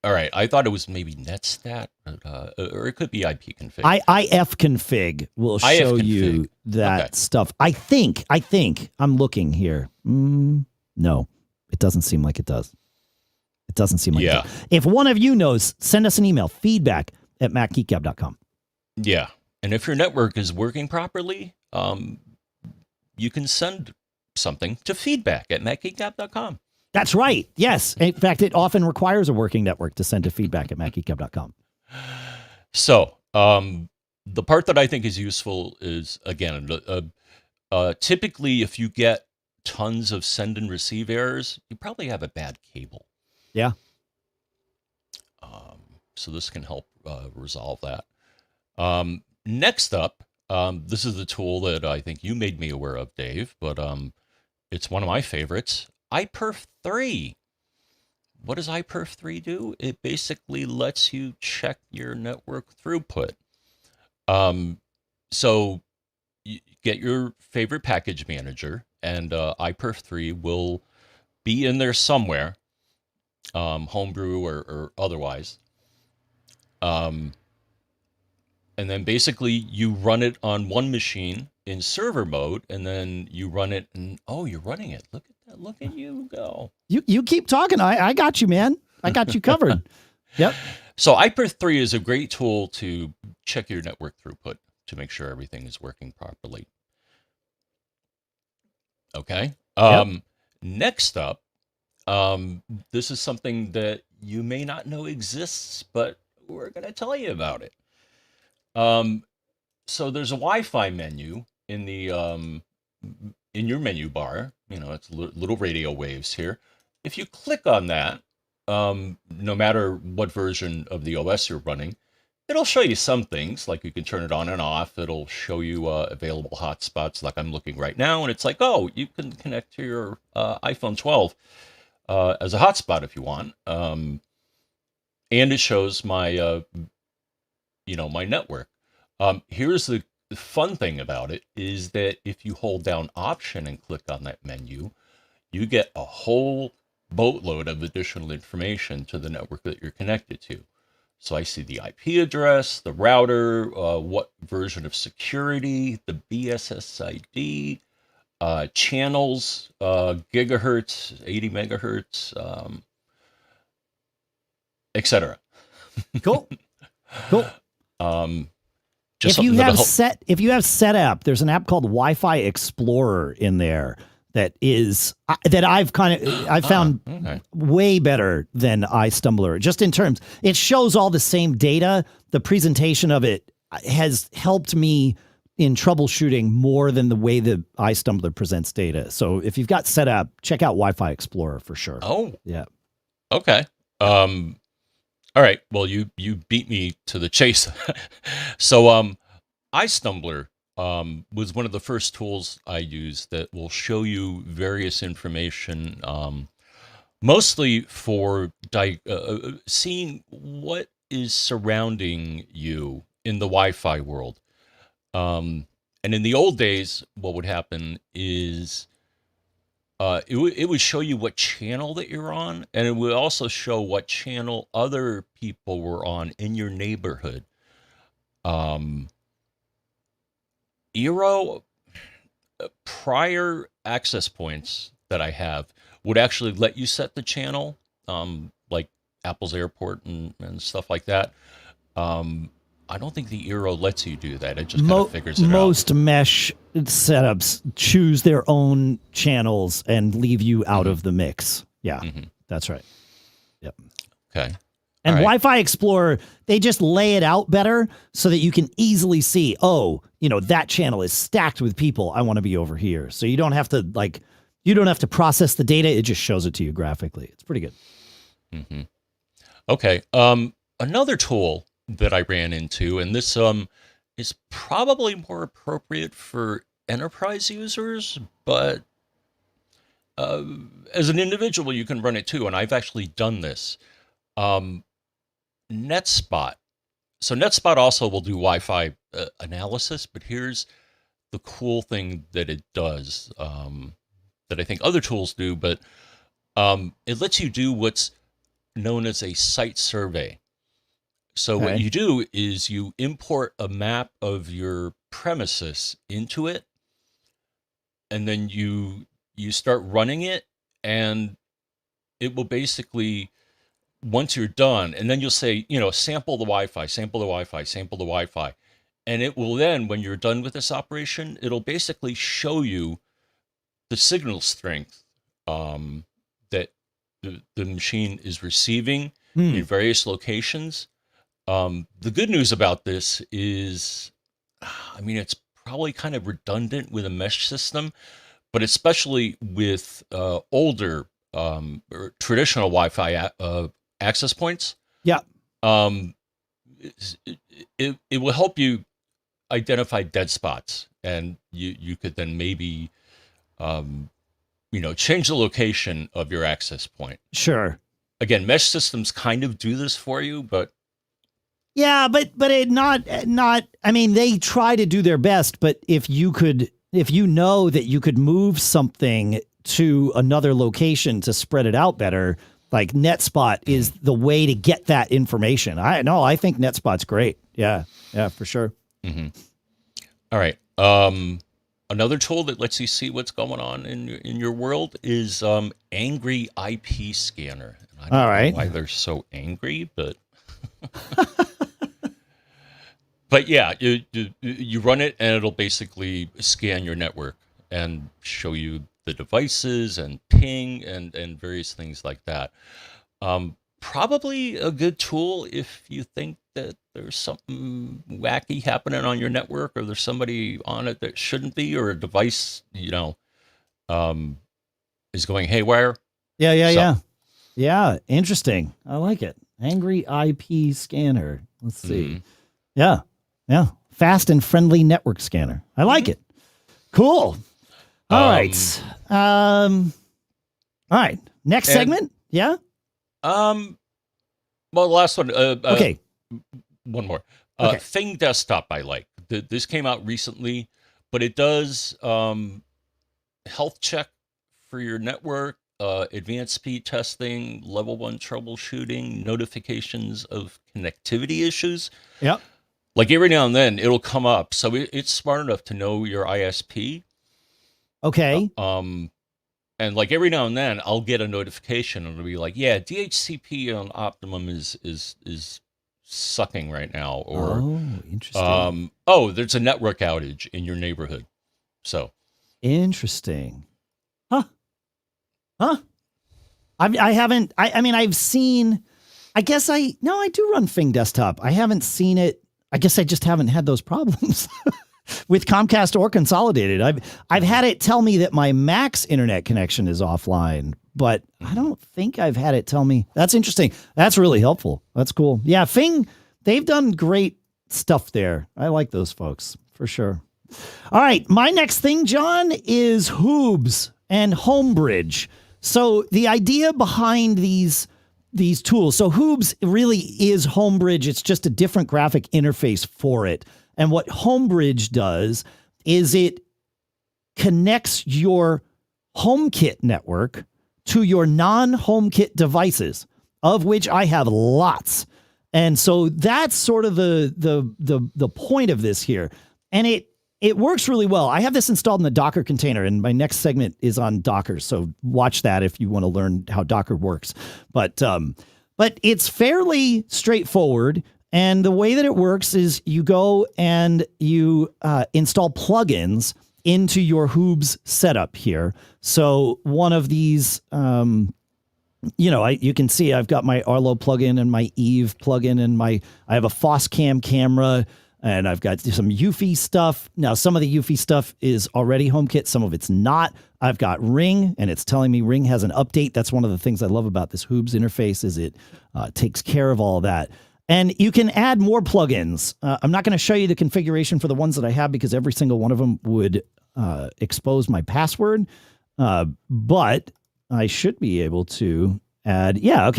All right. I thought it was maybe netstat, or it could be ipconfig. ifconfig will show you that stuff. I think I'm looking here. No, it doesn't seem like it does. It doesn't seem like it does. If one of you knows, send us an email, feedback@macgeekgab.com. Yeah. And if your network is working properly, you can send something to feedback@macgeekgab.com. That's right. Yes. In fact, it often requires a working network to send to feedback@macgeekgab.com. So the part that I think is useful is, again, typically if you get tons of send and receive errors, you probably have a bad cable. Yeah. So this can help resolve that. Next up, this is the tool that I think you made me aware of, Dave, but it's one of my favorites, iPerf3. What does iPerf3 do? It basically lets you check your network throughput. So you get your favorite package manager, and iPerf3 will be in there somewhere, homebrew or otherwise. And then basically you run it on one machine in server mode, and then you run it, and you're running it. Look at that! Look at you go. You keep talking. I got you, man. I got you covered. Yep. So iPerf3 is a great tool to check your network throughput to make sure everything is working properly. Okay. Next up, this is something that you may not know exists, but we're going to tell you about it. So there's a Wi-Fi menu in the in your menu bar. You know, it's little radio waves here. If you click on that, no matter what version of the OS you're running, it'll show you some things, like you can turn it on and off. It'll show you available hotspots, like I'm looking right now, and it's like, oh, you can connect to your iPhone 12 as a hotspot if you want. And it shows my my network. Here's the fun thing about it is that if you hold down Option and click on that menu, you get a whole boatload of additional information to the network that you're connected to. So I see the IP address, the router, what version of security, the BSSID, channels, gigahertz, 80 megahertz, etc. Cool. Just if you have set up, there's an app called Wi-Fi Explorer in there that I've found way better than iStumbler. Just in terms, it shows all the same data. The presentation of it has helped me in troubleshooting more than the way the iStumbler presents data. So if you've got set up, check out Wi-Fi Explorer for sure. Oh, yeah. Okay. All right. Well, you beat me to the chase. So iStumbler was one of the first tools I used that will show you various information, mostly for seeing what is surrounding you in the Wi-Fi world. And in the old days, what would happen is it would show you what channel that you're on, and it would also show what channel other people were on in your neighborhood. Prior access points that I have would actually let you set the channel, like Apple's Airport and stuff like that. I don't think the Eero lets you do that. It just kind of figures it out. Most mesh setups choose their own channels and leave you out of the mix. Yeah, that's right. Yep. Okay. And Wi-Fi Explorer, they just lay it out better so that you can easily see, that channel is stacked with people. I want to be over here. So you don't have to process the data. It just shows it to you graphically. It's pretty good. Okay. Another tool that I ran into, and this is probably more appropriate for enterprise users, but as an individual, you can run it too. And I've actually done this. NetSpot. So NetSpot also will do Wi-Fi analysis, but here's the cool thing that it does that I think other tools do, but it lets you do what's known as a site survey. So what Okay. you do is you import a map of your premises into it, and then you start running it, and it will basically, once you're done, and then you'll say, sample the Wi-Fi, sample the Wi-Fi, sample the Wi-Fi. And it will then, when you're done with this operation, it'll basically show you the signal strength that the machine is receiving in various locations. The good news about this is, it's probably kind of redundant with a mesh system, but especially with older or traditional Wi-Fi access points. Yeah. It will help you identify dead spots, and you could then maybe change the location of your access point. Sure. Again, mesh systems kind of do this for you, but yeah, but it not. I mean, they try to do their best, but if you know that you could move something to another location to spread it out better, like NetSpot is the way to get that information. I think NetSpot's great. Yeah, for sure. Mm-hmm. All right. Another tool that lets you see what's going on in your world is Angry IP Scanner. I don't know why they're so angry, but but yeah, you run it and it'll basically scan your network and show you the devices and ping and various things like that. Probably a good tool if you think that there's something wacky happening on your network, or there's somebody on it that shouldn't be, or a device, is going haywire. Yeah. Interesting. I like it. Angry IP Scanner. Let's see. Yeah. Fast and friendly network scanner. I like it. Cool. All right. All right. Next segment. Yeah. Well, the last one. Okay. One more. Okay. Thing Desktop I like. This came out recently, but it does health check for your network, advanced speed testing, level 1 troubleshooting, notifications of connectivity issues. Yep. Like every now and then it'll come up. So it's smart enough to know your ISP. Okay. And like every now and then I'll get a notification and it'll be like, yeah, DHCP on Optimum is sucking right now. Or interesting. There's a network outage in your neighborhood. So interesting. Huh. I haven't, I've seen, I do run Thing Desktop. I haven't seen it. I guess I just haven't had those problems with Comcast or Consolidated. I've had it tell me that my Mac's internet connection is offline, but I don't think I've had it tell me. That's interesting. That's really helpful. That's cool. Yeah, Thing, they've done great stuff there. I like those folks for sure. All right, my next thing, John, is HOOBS and Homebridge. So the idea behind these tools, so HOOBS really is Homebridge. It's just a different graphic interface for it. And what Homebridge does is it connects your HomeKit network to your non-HomeKit devices, of which I have lots. And so that's sort of the point of this here. And it works really well. I have this installed in the Docker container, and my next segment is on Docker. So watch that if you want to learn how Docker works. But it's fairly straightforward. And the way that it works is you go and you install plugins into your HOOBS setup here. So one of these, you can see I've got my Arlo plugin and my Eve plugin, and I have a FOSCam camera. And I've got some Eufy stuff. Now, some of the Eufy stuff is already HomeKit. Some of it's not. I've got Ring, and it's telling me Ring has an update. That's one of the things I love about this HOOBS interface is it takes care of all of that. And you can add more plugins. I'm not going to show you the configuration for the ones that I have because every single one of them would expose my password. But I should be able to add,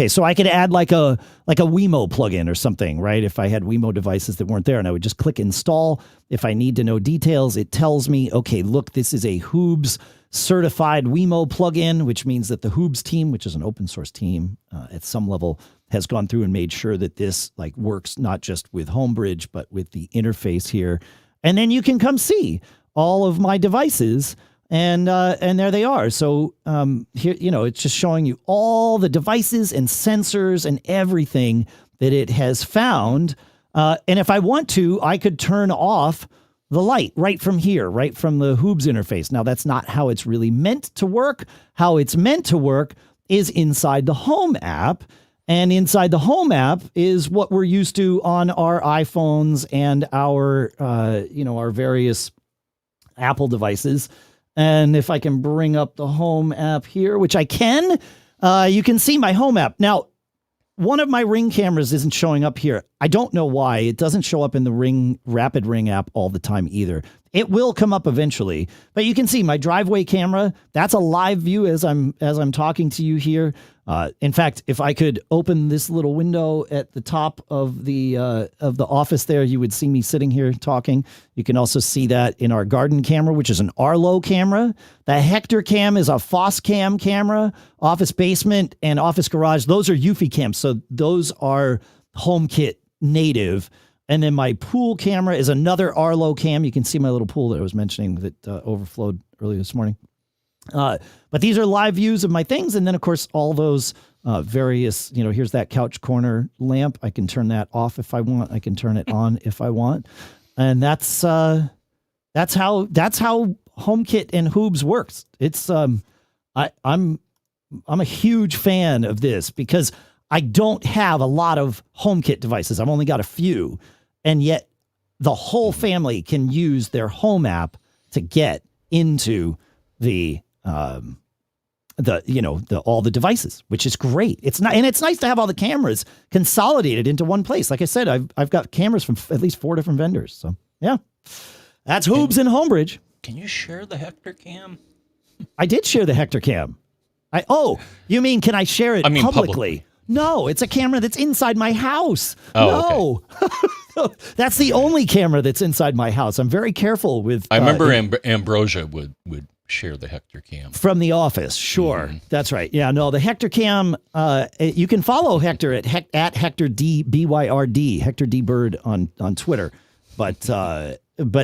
so I could add like a Wemo plugin or something, right? If I had Wemo devices that weren't there, and I would just click install. If I need to know details, it tells me, okay, look, this is a HOOBS certified Wemo plugin, which means that the HOOBS team, which is an open source team at some level, has gone through and made sure that this like works not just with Homebridge, but with the interface here. And then you can come see all of my devices, and there they are. So here, it's just showing you all the devices and sensors and everything that it has found. And if I want to, I could turn off the light right from here, right from the HOOBS interface. Now, that's not how it's really meant to work. How it's meant to work is inside the Home app. And inside the Home app is what we're used to on our iPhones and our, our various Apple devices. And if I can bring up the Home app here, which I can, you can see my Home app. Now, one of my Ring cameras isn't showing up here. I don't know why. It doesn't show up in the Rapid Ring app all the time either. It will come up eventually, but you can see my driveway camera. That's a live view as I'm talking to you here. In fact, if I could open this little window at the top of the office there, you would see me sitting here talking. You can also see that in our garden camera, which is an Arlo camera. The Hector cam is a FOSCam camera. Office basement and office garage, those are Eufy cams. So those are HomeKit native. And then my pool camera is another Arlo cam. You can see my little pool that I was mentioning that overflowed earlier this morning. But these are live views of my things. And then, of course, all those various, here's that couch corner lamp. I can turn that off if I want. I can turn it on if I want. And that's how HomeKit and HOOBS works. It's I'm a huge fan of this because I don't have a lot of HomeKit devices. I've only got a few. And yet the whole family can use their Home app to get into all the devices, which is great. It's nice to have all the cameras consolidated into one place. Like I said, I've got cameras from at least 4 different vendors. So yeah, that's HOOBS and Homebridge. Can you share the Hector cam? I did share the Hector cam. You mean, can I share it publicly? No, it's a camera that's inside my house. Oh, no. Okay. That's the only camera that's inside my house. I'm very careful with... I remember Ambrosia would share the Hector cam. From the office, sure. Mm-hmm. That's right. Yeah, no, the Hector cam, you can follow Hector at Hector D, BYRD, Hector D Bird on Twitter. But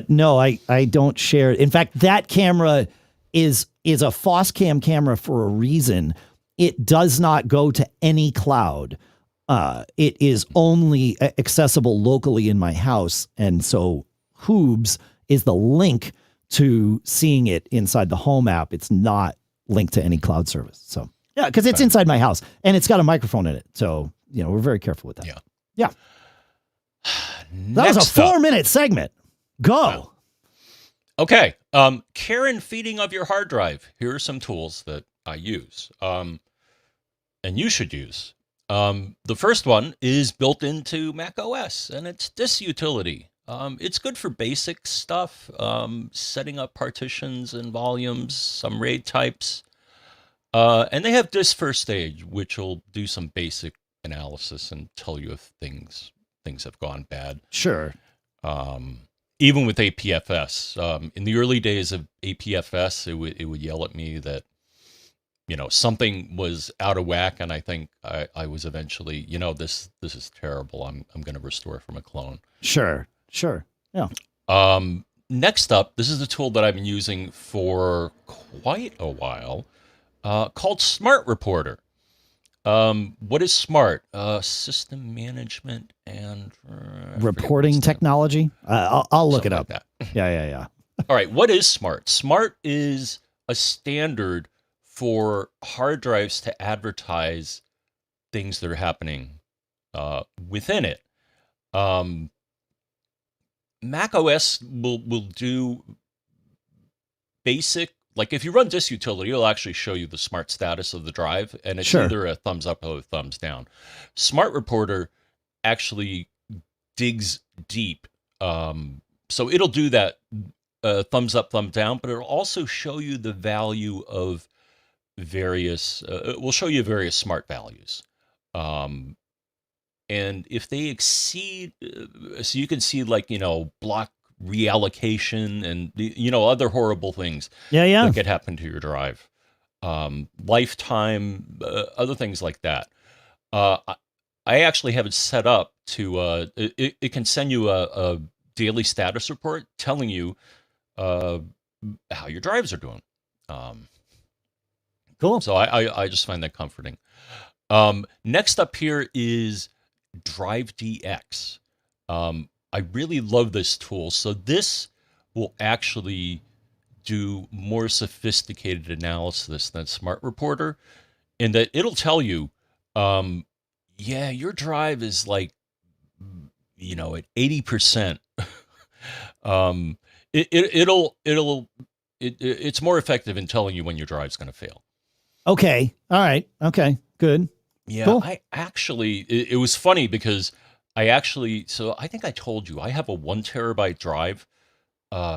no, I don't share it. In fact, that camera is a FOSCam camera for a reason. It does not go to any cloud. It is only accessible locally in my house. And so HOOBS is the link to seeing it inside the Home app. It's not linked to any cloud service. So yeah, because it's inside my house and it's got a microphone in it. So, we're very careful with that. Yeah. That was a 4-minute segment. Go. Wow. Okay. Care and feeding of your hard drive. Here are some tools that I use. And you should use. The first one is built into Mac OS, and it's this utility. It's good for basic stuff, setting up partitions and volumes, some RAID types. And they have this first stage, which will do some basic analysis and tell you if things have gone bad. Sure. Even with APFS. In the early days of APFS, it would yell at me that something was out of whack, and I think I was eventually, this is terrible. I'm going to restore from a clone. Sure. Yeah. Next up, this is a tool that I've been using for quite a while, called Smart Reporter. What is Smart? System management and reporting technology. I'll look it up. Like that. Yeah. All right. What is Smart? Smart is a standard for hard drives to advertise things that are happening within it. Mac OS will do basic, like if you run this utility, it'll actually show you the smart status of the drive, and it's either a thumbs up or a thumbs down. Smart Reporter actually digs deep. So it'll do that thumbs up, thumbs down, but it'll also show you the value of various, we'll show you various smart values. And if they exceed, so you can see like, block reallocation and other horrible things Yeah. that could happen to your drive. Lifetime, other things like that. I actually have it set up to it can send you a daily status report telling you how your drives are doing. Cool. So I just find that comforting. Next up here is Drive DX. I really love this tool. So this will actually do more sophisticated analysis than Smart Reporter, in that it'll tell you, yeah, your drive is like, at 80%. It's more effective in telling you when your drive's going to fail. Okay. All right. Okay. Good. Yeah. Cool. I actually, it was funny because so I think I told you I have a 1 terabyte drive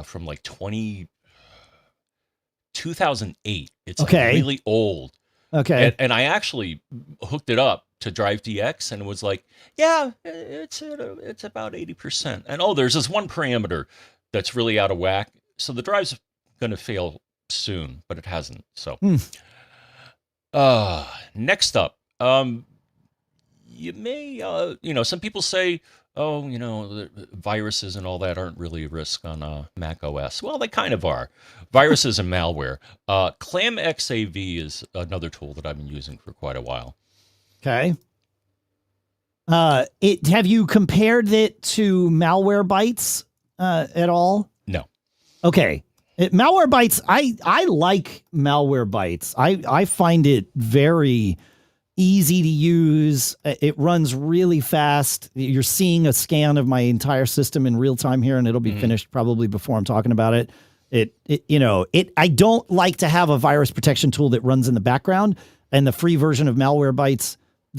from like 2008. It's Okay. like really old. Okay. And I actually hooked it up to Drive DX and it was like, yeah, it's about 80%. And there's this one parameter that's really out of whack. So the drive's going to fail soon, but it hasn't. So next up, you may, some people say, the viruses and all that aren't really a risk on Mac OS. Well, they kind of are. Viruses and malware. ClamXAV is another tool that I've been using for quite a while. Okay. Have you compared it to Malwarebytes at all? No. Okay. Malwarebytes, I like Malwarebytes. I find it very easy to use. It runs really fast. You're seeing a scan of my entire system in real time here, and it'll be finished probably before I'm talking about it. I don't like to have a virus protection tool that runs in the background, and the free version of Malwarebytes,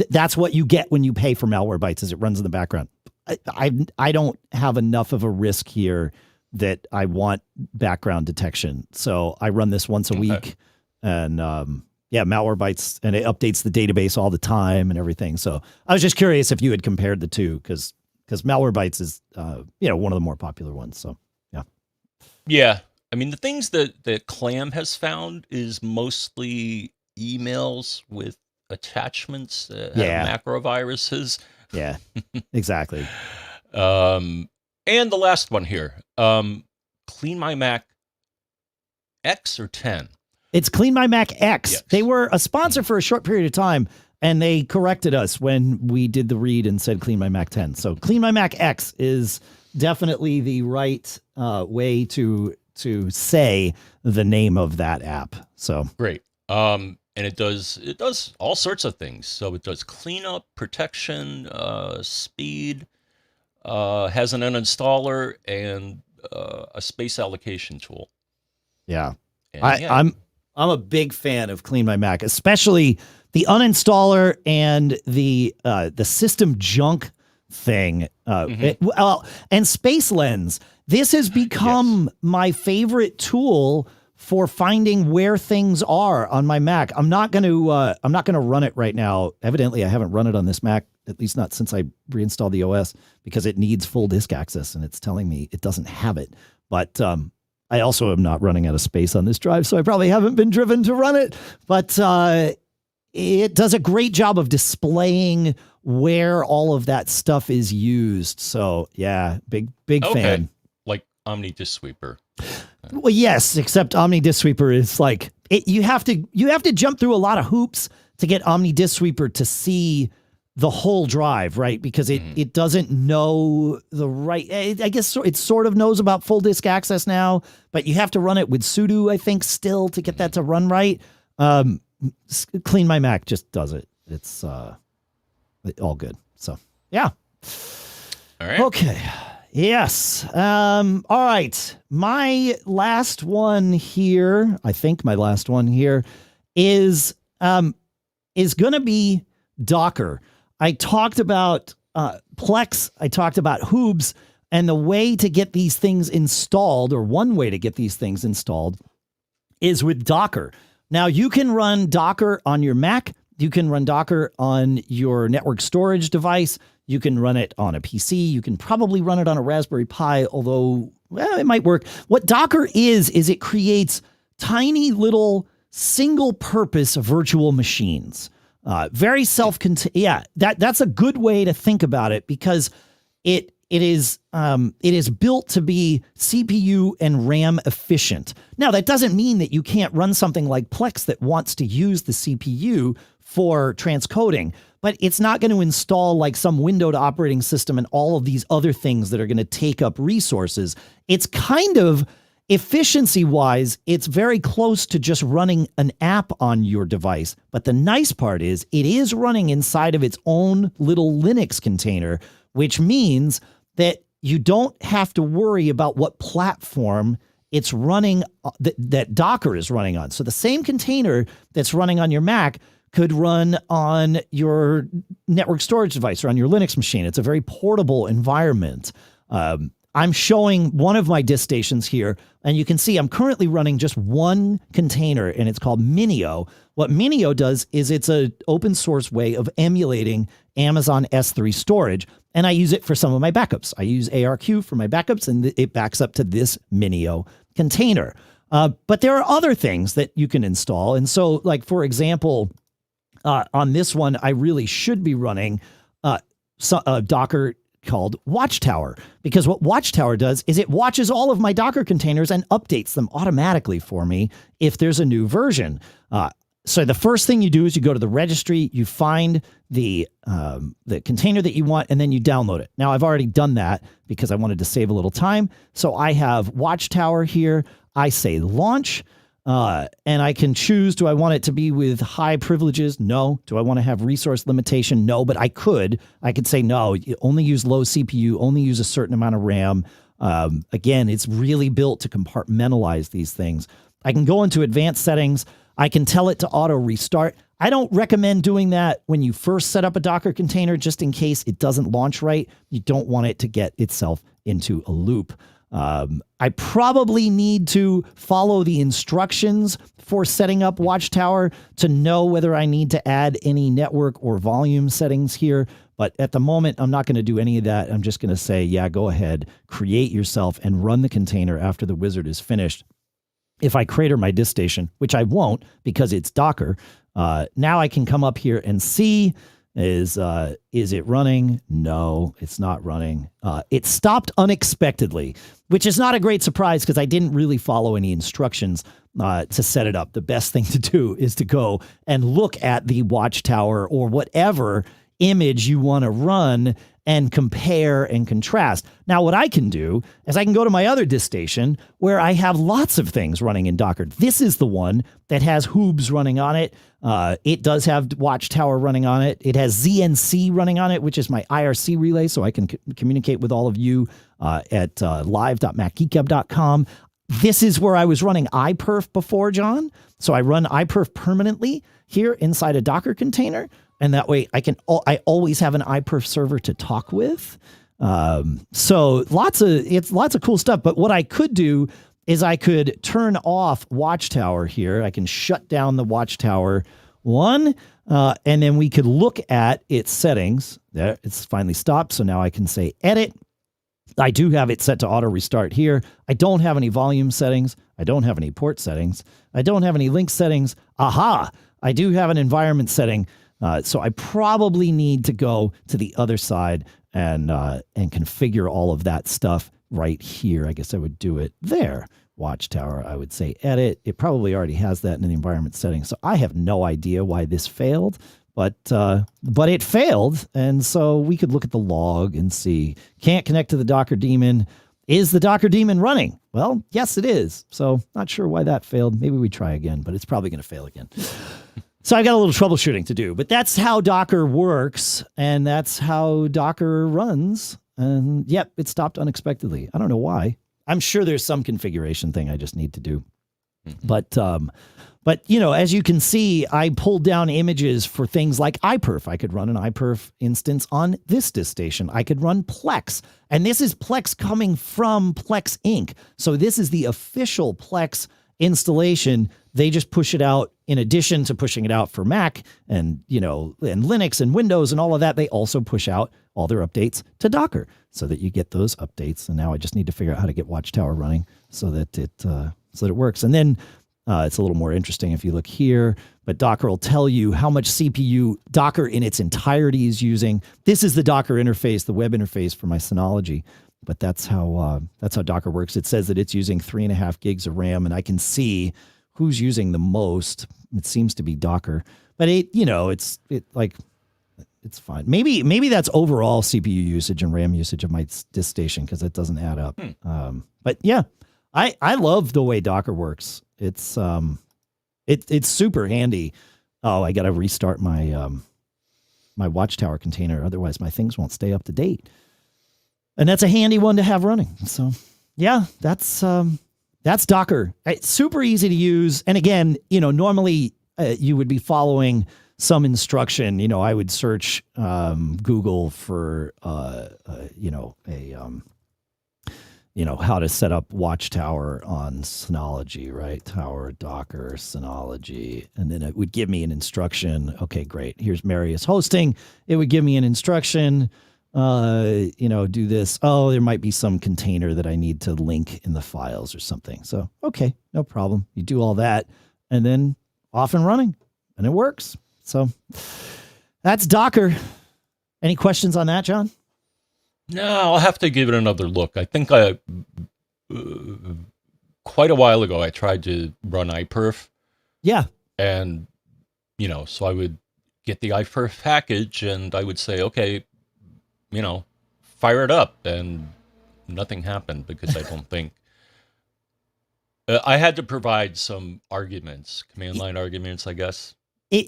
that's what you get when you pay for Malwarebytes, is it runs in the background. I don't have enough of a risk here that I want background detection. So I run this once a week, and Malwarebytes, and it updates the database all the time and everything. So I was just curious if you had compared the two, because Malwarebytes is one of the more popular ones. So yeah. I mean, the things that Clam has found is mostly emails with attachments that have macro viruses. Yeah, exactly. And the last one here, Clean My Mac X or 10. It's Clean My Mac X. Yes. They were a sponsor for a short period of time, and they corrected us when we did the read and said Clean My Mac 10. So Clean My Mac X is definitely the right way to say the name of that app. So great. And it does all sorts of things. So it does cleanup, protection, speed, has an uninstaller, and a space allocation tool. Yeah. And I'm a big fan of Clean My Mac, especially the uninstaller and the system junk thing. And Space Lens. This has become my favorite tool for finding where things are on my Mac. I'm not going to run it right now. Evidently, I haven't run it on this Mac, at least not since I reinstalled the OS, because it needs full disk access, and it's telling me it doesn't have it. But I also am not running out of space on this drive, so I probably haven't been driven to run it. But it does a great job of displaying where all of that stuff is used. So yeah, big fan. Like Omni Disk Sweeper. Well, yes, except Omni Disk Sweeper is like you have to jump through a lot of hoops to get Omni Disk Sweeper to see the whole drive, right? Because it doesn't know the right. I guess it sort of knows about full disk access now, but you have to run it with sudo, I think, still to get that to run right. Clean My Mac just does it. It's all good. So yeah. All right. Okay. Yes. All right. My last one here, I think my last one here is going to be Docker. I talked about Plex. I talked about HOOBS, and the way to get these things installed, or one way to get these things installed, is with Docker. Now, you can run Docker on your Mac. You can run Docker on your network storage device. You can run it on a PC. You can probably run it on a Raspberry Pi, although Well, it might work. What Docker is it creates tiny little single-purpose virtual machines. Very self-contained. Yeah, that's a good way to think about it because it is built to be CPU and RAM efficient. Now, that doesn't mean that you can't run something like Plex that wants to use the CPU for transcoding, but it's not going to install like some windowed operating system and all of these other things that are going to take up resources. It's kind of efficiency-wise, it's very close to just running an app on your device. But the nice part is it is running inside of its own little Linux container, which means that you don't have to worry about what platform it's running, that Docker is running on. So the same container that's running on your Mac could run on your network storage device or on your Linux machine. It's a very portable environment. I'm showing one of my disk stations here, and you can see I'm currently running just one container, and it's called Minio. What Minio does is it's an open source way of emulating Amazon S3 storage, and I use it for some of my backups. I use ARQ for my backups, and it backs up to this Minio container. But there are other things that you can install, and so, like, for example, on this one, I really should be running Docker called Watchtower, because what Watchtower does is it watches all of my Docker containers and updates them automatically for me if there's a new version. So the first thing you do is you go to the registry, you find the container that you want, and then you download it. Now, I've already done that because I wanted to save a little time. So I have Watchtower here. I say launch. And I can choose, do I want it to be with high privileges? No. Do I want to have resource limitation? No, but I could say, no, you only use low CPU, only use a certain amount of RAM. Again, it's really built to compartmentalize these things. I can go into advanced settings. I can tell it to auto restart. I don't recommend doing that when you first set up a Docker container, just in case it doesn't launch right. You don't want it to get itself into a loop. I probably need to follow the instructions for setting up Watchtower to know whether I need to add any network or volume settings here. But at the moment, I'm not going to do any of that. I'm just going to say, yeah, go ahead, create yourself and run the container after the wizard is finished. If I crater my disk station, which I won't because it's Docker, now I can come up here and see, is it running? No, it's not running. It stopped unexpectedly, which is not a great surprise because I didn't really follow any instructions to set it up. The best thing to do is to go and look at the Watchtower or whatever image you want to run and compare and contrast. Now, what I can do is I can go to my other disk station where I have lots of things running in Docker. This is the one that has HOOBS running on it. It does have Watchtower running on it. It has ZNC running on it, which is my IRC relay, so I can communicate with all of you at live.macgeekgab.com. This is where I was running iPerf before, John. So I run iPerf permanently here inside a Docker container. And that way I always have an iPerf server to talk with. So lots of cool stuff. But what I could do is I could turn off Watchtower here. I can shut down the Watchtower one, and then we could look at its settings. There, it's finally stopped. So now I can say edit. I do have it set to auto restart here. I don't have any volume settings. I don't have any port settings. I don't have any link settings. Aha! I do have an environment setting. So I probably need to go to the other side and configure all of that stuff right here. I guess I would do it there. Watchtower, I would say edit. It probably already has that in the environment settings. So I have no idea why this failed, but it failed. And so we could look at the log and see, can't connect to the Docker daemon. Is the Docker daemon running? Well, yes, it is. So not sure why that failed. Maybe we try again, but it's probably going to fail again. So I've got a little troubleshooting to do, but that's how Docker works, and that's how Docker runs. And yep, it stopped unexpectedly. I don't know why. I'm sure there's some configuration thing I just need to do. But you know, as you can see, I pulled down images for things like iPerf. I could run an iPerf instance on this disk station. I could run Plex, and this is Plex coming from Plex Inc. So this is the official Plex installation They just push it out in addition to pushing it out for Mac and, and Linux and Windows and all of that. They also push out all their updates to Docker so that you get those updates. And now I just need to figure out how to get Watchtower running so that it works. And then it's a little more interesting if you look here, but Docker will tell you how much CPU Docker in its entirety is using. This is the Docker interface, the web interface for my Synology. But that's how Docker works. It says that it's using 3.5 gigs of RAM, and I can see who's using the most. It seems to be Docker, but it's fine. Maybe that's overall CPU usage and RAM usage of my disk station because it doesn't add up. But yeah, I love the way Docker works. It's super handy. Oh, I got to restart my my Watchtower container, otherwise my things won't stay up to date. And that's a handy one to have running. So yeah, that's Docker. It's super easy to use. And again, normally you would be following some instruction. I would search Google for how to set up Watchtower on Synology, right? Tower, Docker, Synology. And then it would give me an instruction. Okay, great. Here's Marius hosting. It would give me an instruction. Do this. Oh, there might be some container that I need to link in the files or something. So, okay, no problem. You do all that and then off and running and it works. So that's Docker. Any questions on that, John? No, I'll have to give it another look. I think quite a while ago, I tried to run iPerf. Yeah. And, so I would get the iPerf package and I would say, okay, fire it up, and nothing happened because I don't think I had to provide some arguments, command line arguments, I guess.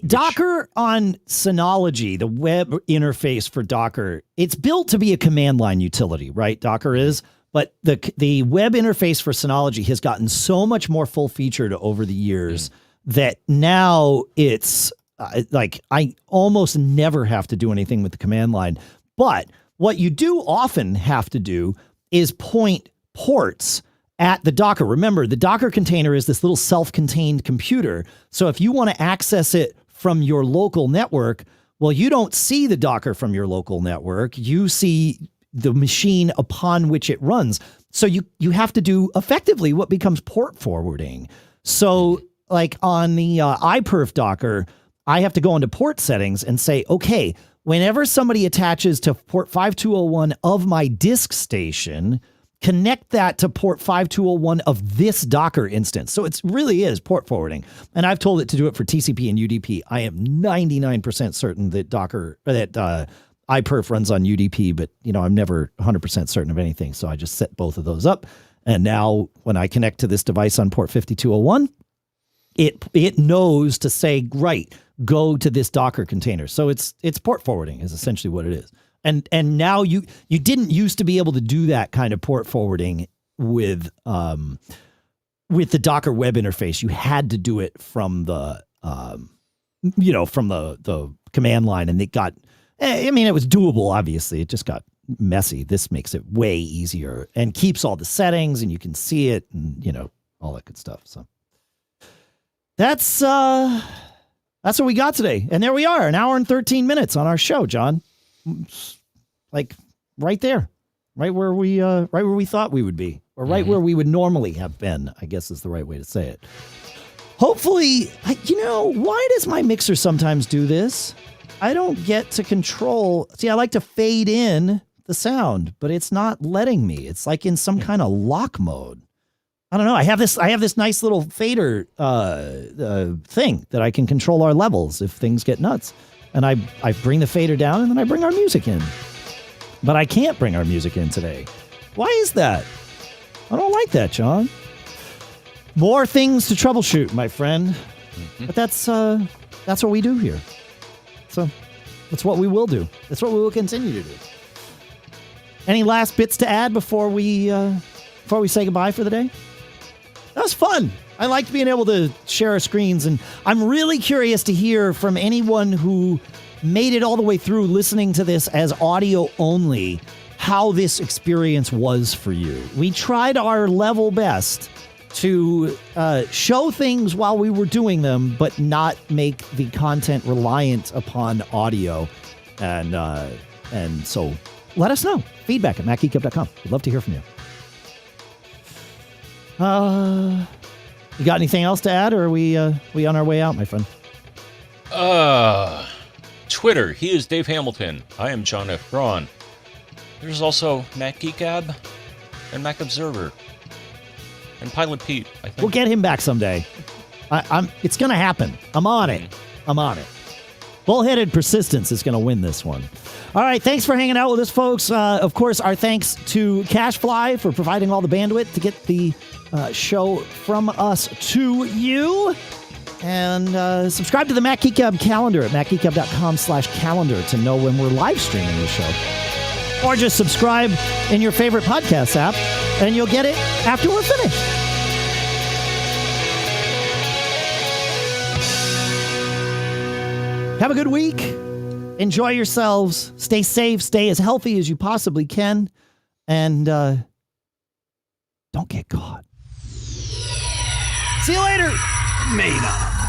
Docker on Synology, the web interface for Docker, it's built to be a command line utility, right? Docker is, but the web interface for Synology has gotten so much more full featured over the years that now it's I almost never have to do anything with the command line. But what you do often have to do is point ports at the Docker. Remember, the Docker container is this little self-contained computer. So if you want to access it from your local network, well, you don't see the Docker from your local network. You see the machine upon which it runs. So you have to do effectively what becomes port forwarding. So like on the iPerf Docker, I have to go into port settings and say, okay, whenever somebody attaches to port 5201 of my disk station, connect that to port 5201 of this Docker instance. So it really is port forwarding. And I've told it to do it for TCP and UDP. I am 99% certain that iPerf runs on UDP, but I'm never 100% certain of anything. So I just set both of those up. And now when I connect to this device on port 5201, it knows to say, right, go to this Docker container. So it's port forwarding is essentially what it is. And now you didn't used to be able to do that kind of port forwarding with the Docker web interface. You had to do it from the from the command line, and it got it was doable, obviously. It just got messy. This makes it way easier and keeps all the settings, and you can see it and all that good stuff. So that's what we got today. And there we are, an hour and 13 minutes on our show, John. Like right there, right where we thought we would be, or right where we would normally have been, I guess is the right way to say it. Hopefully, why does my mixer sometimes do this? I don't get to control. See, I like to fade in the sound, but it's not letting me. It's like in some kind of lock mode. I don't know. I have this nice little fader thing that I can control our levels if things get nuts. And I bring the fader down and then I bring our music in. But I can't bring our music in today. Why is that? I don't like that, John. More things to troubleshoot, my friend. But that's what we do here. So that's what we will do. That's what we will continue to do. Any last bits to add before we say goodbye for the day? That was fun. I liked being able to share our screens, and I'm really curious to hear from anyone who made it all the way through listening to this as audio only, how this experience was for you. We tried our level best to show things while we were doing them, but not make the content reliant upon audio. And so let us know. Feedback at macgeekgab.com. We'd love to hear from you. You got anything else to add, or are we on our way out, my friend? Twitter, he is Dave Hamilton. I am John F. Braun. There's also Mac Geek Gab and Mac Observer. And Pilot Pete, I think. We'll get him back someday. It's going to happen. I'm on it. I'm on it. Bullheaded persistence is going to win this one. All right, thanks for hanging out with us, folks. Of course, our thanks to CashFly for providing all the bandwidth to get the show from us to you. And subscribe to the Mac Geek Gab calendar at macgeekgab.com/calendar to know when we're live streaming the show. Or just subscribe in your favorite podcast app, and you'll get it after we're finished. Have a good week. Enjoy yourselves. Stay safe. Stay as healthy as you possibly can. And don't get caught. See you later. Made up.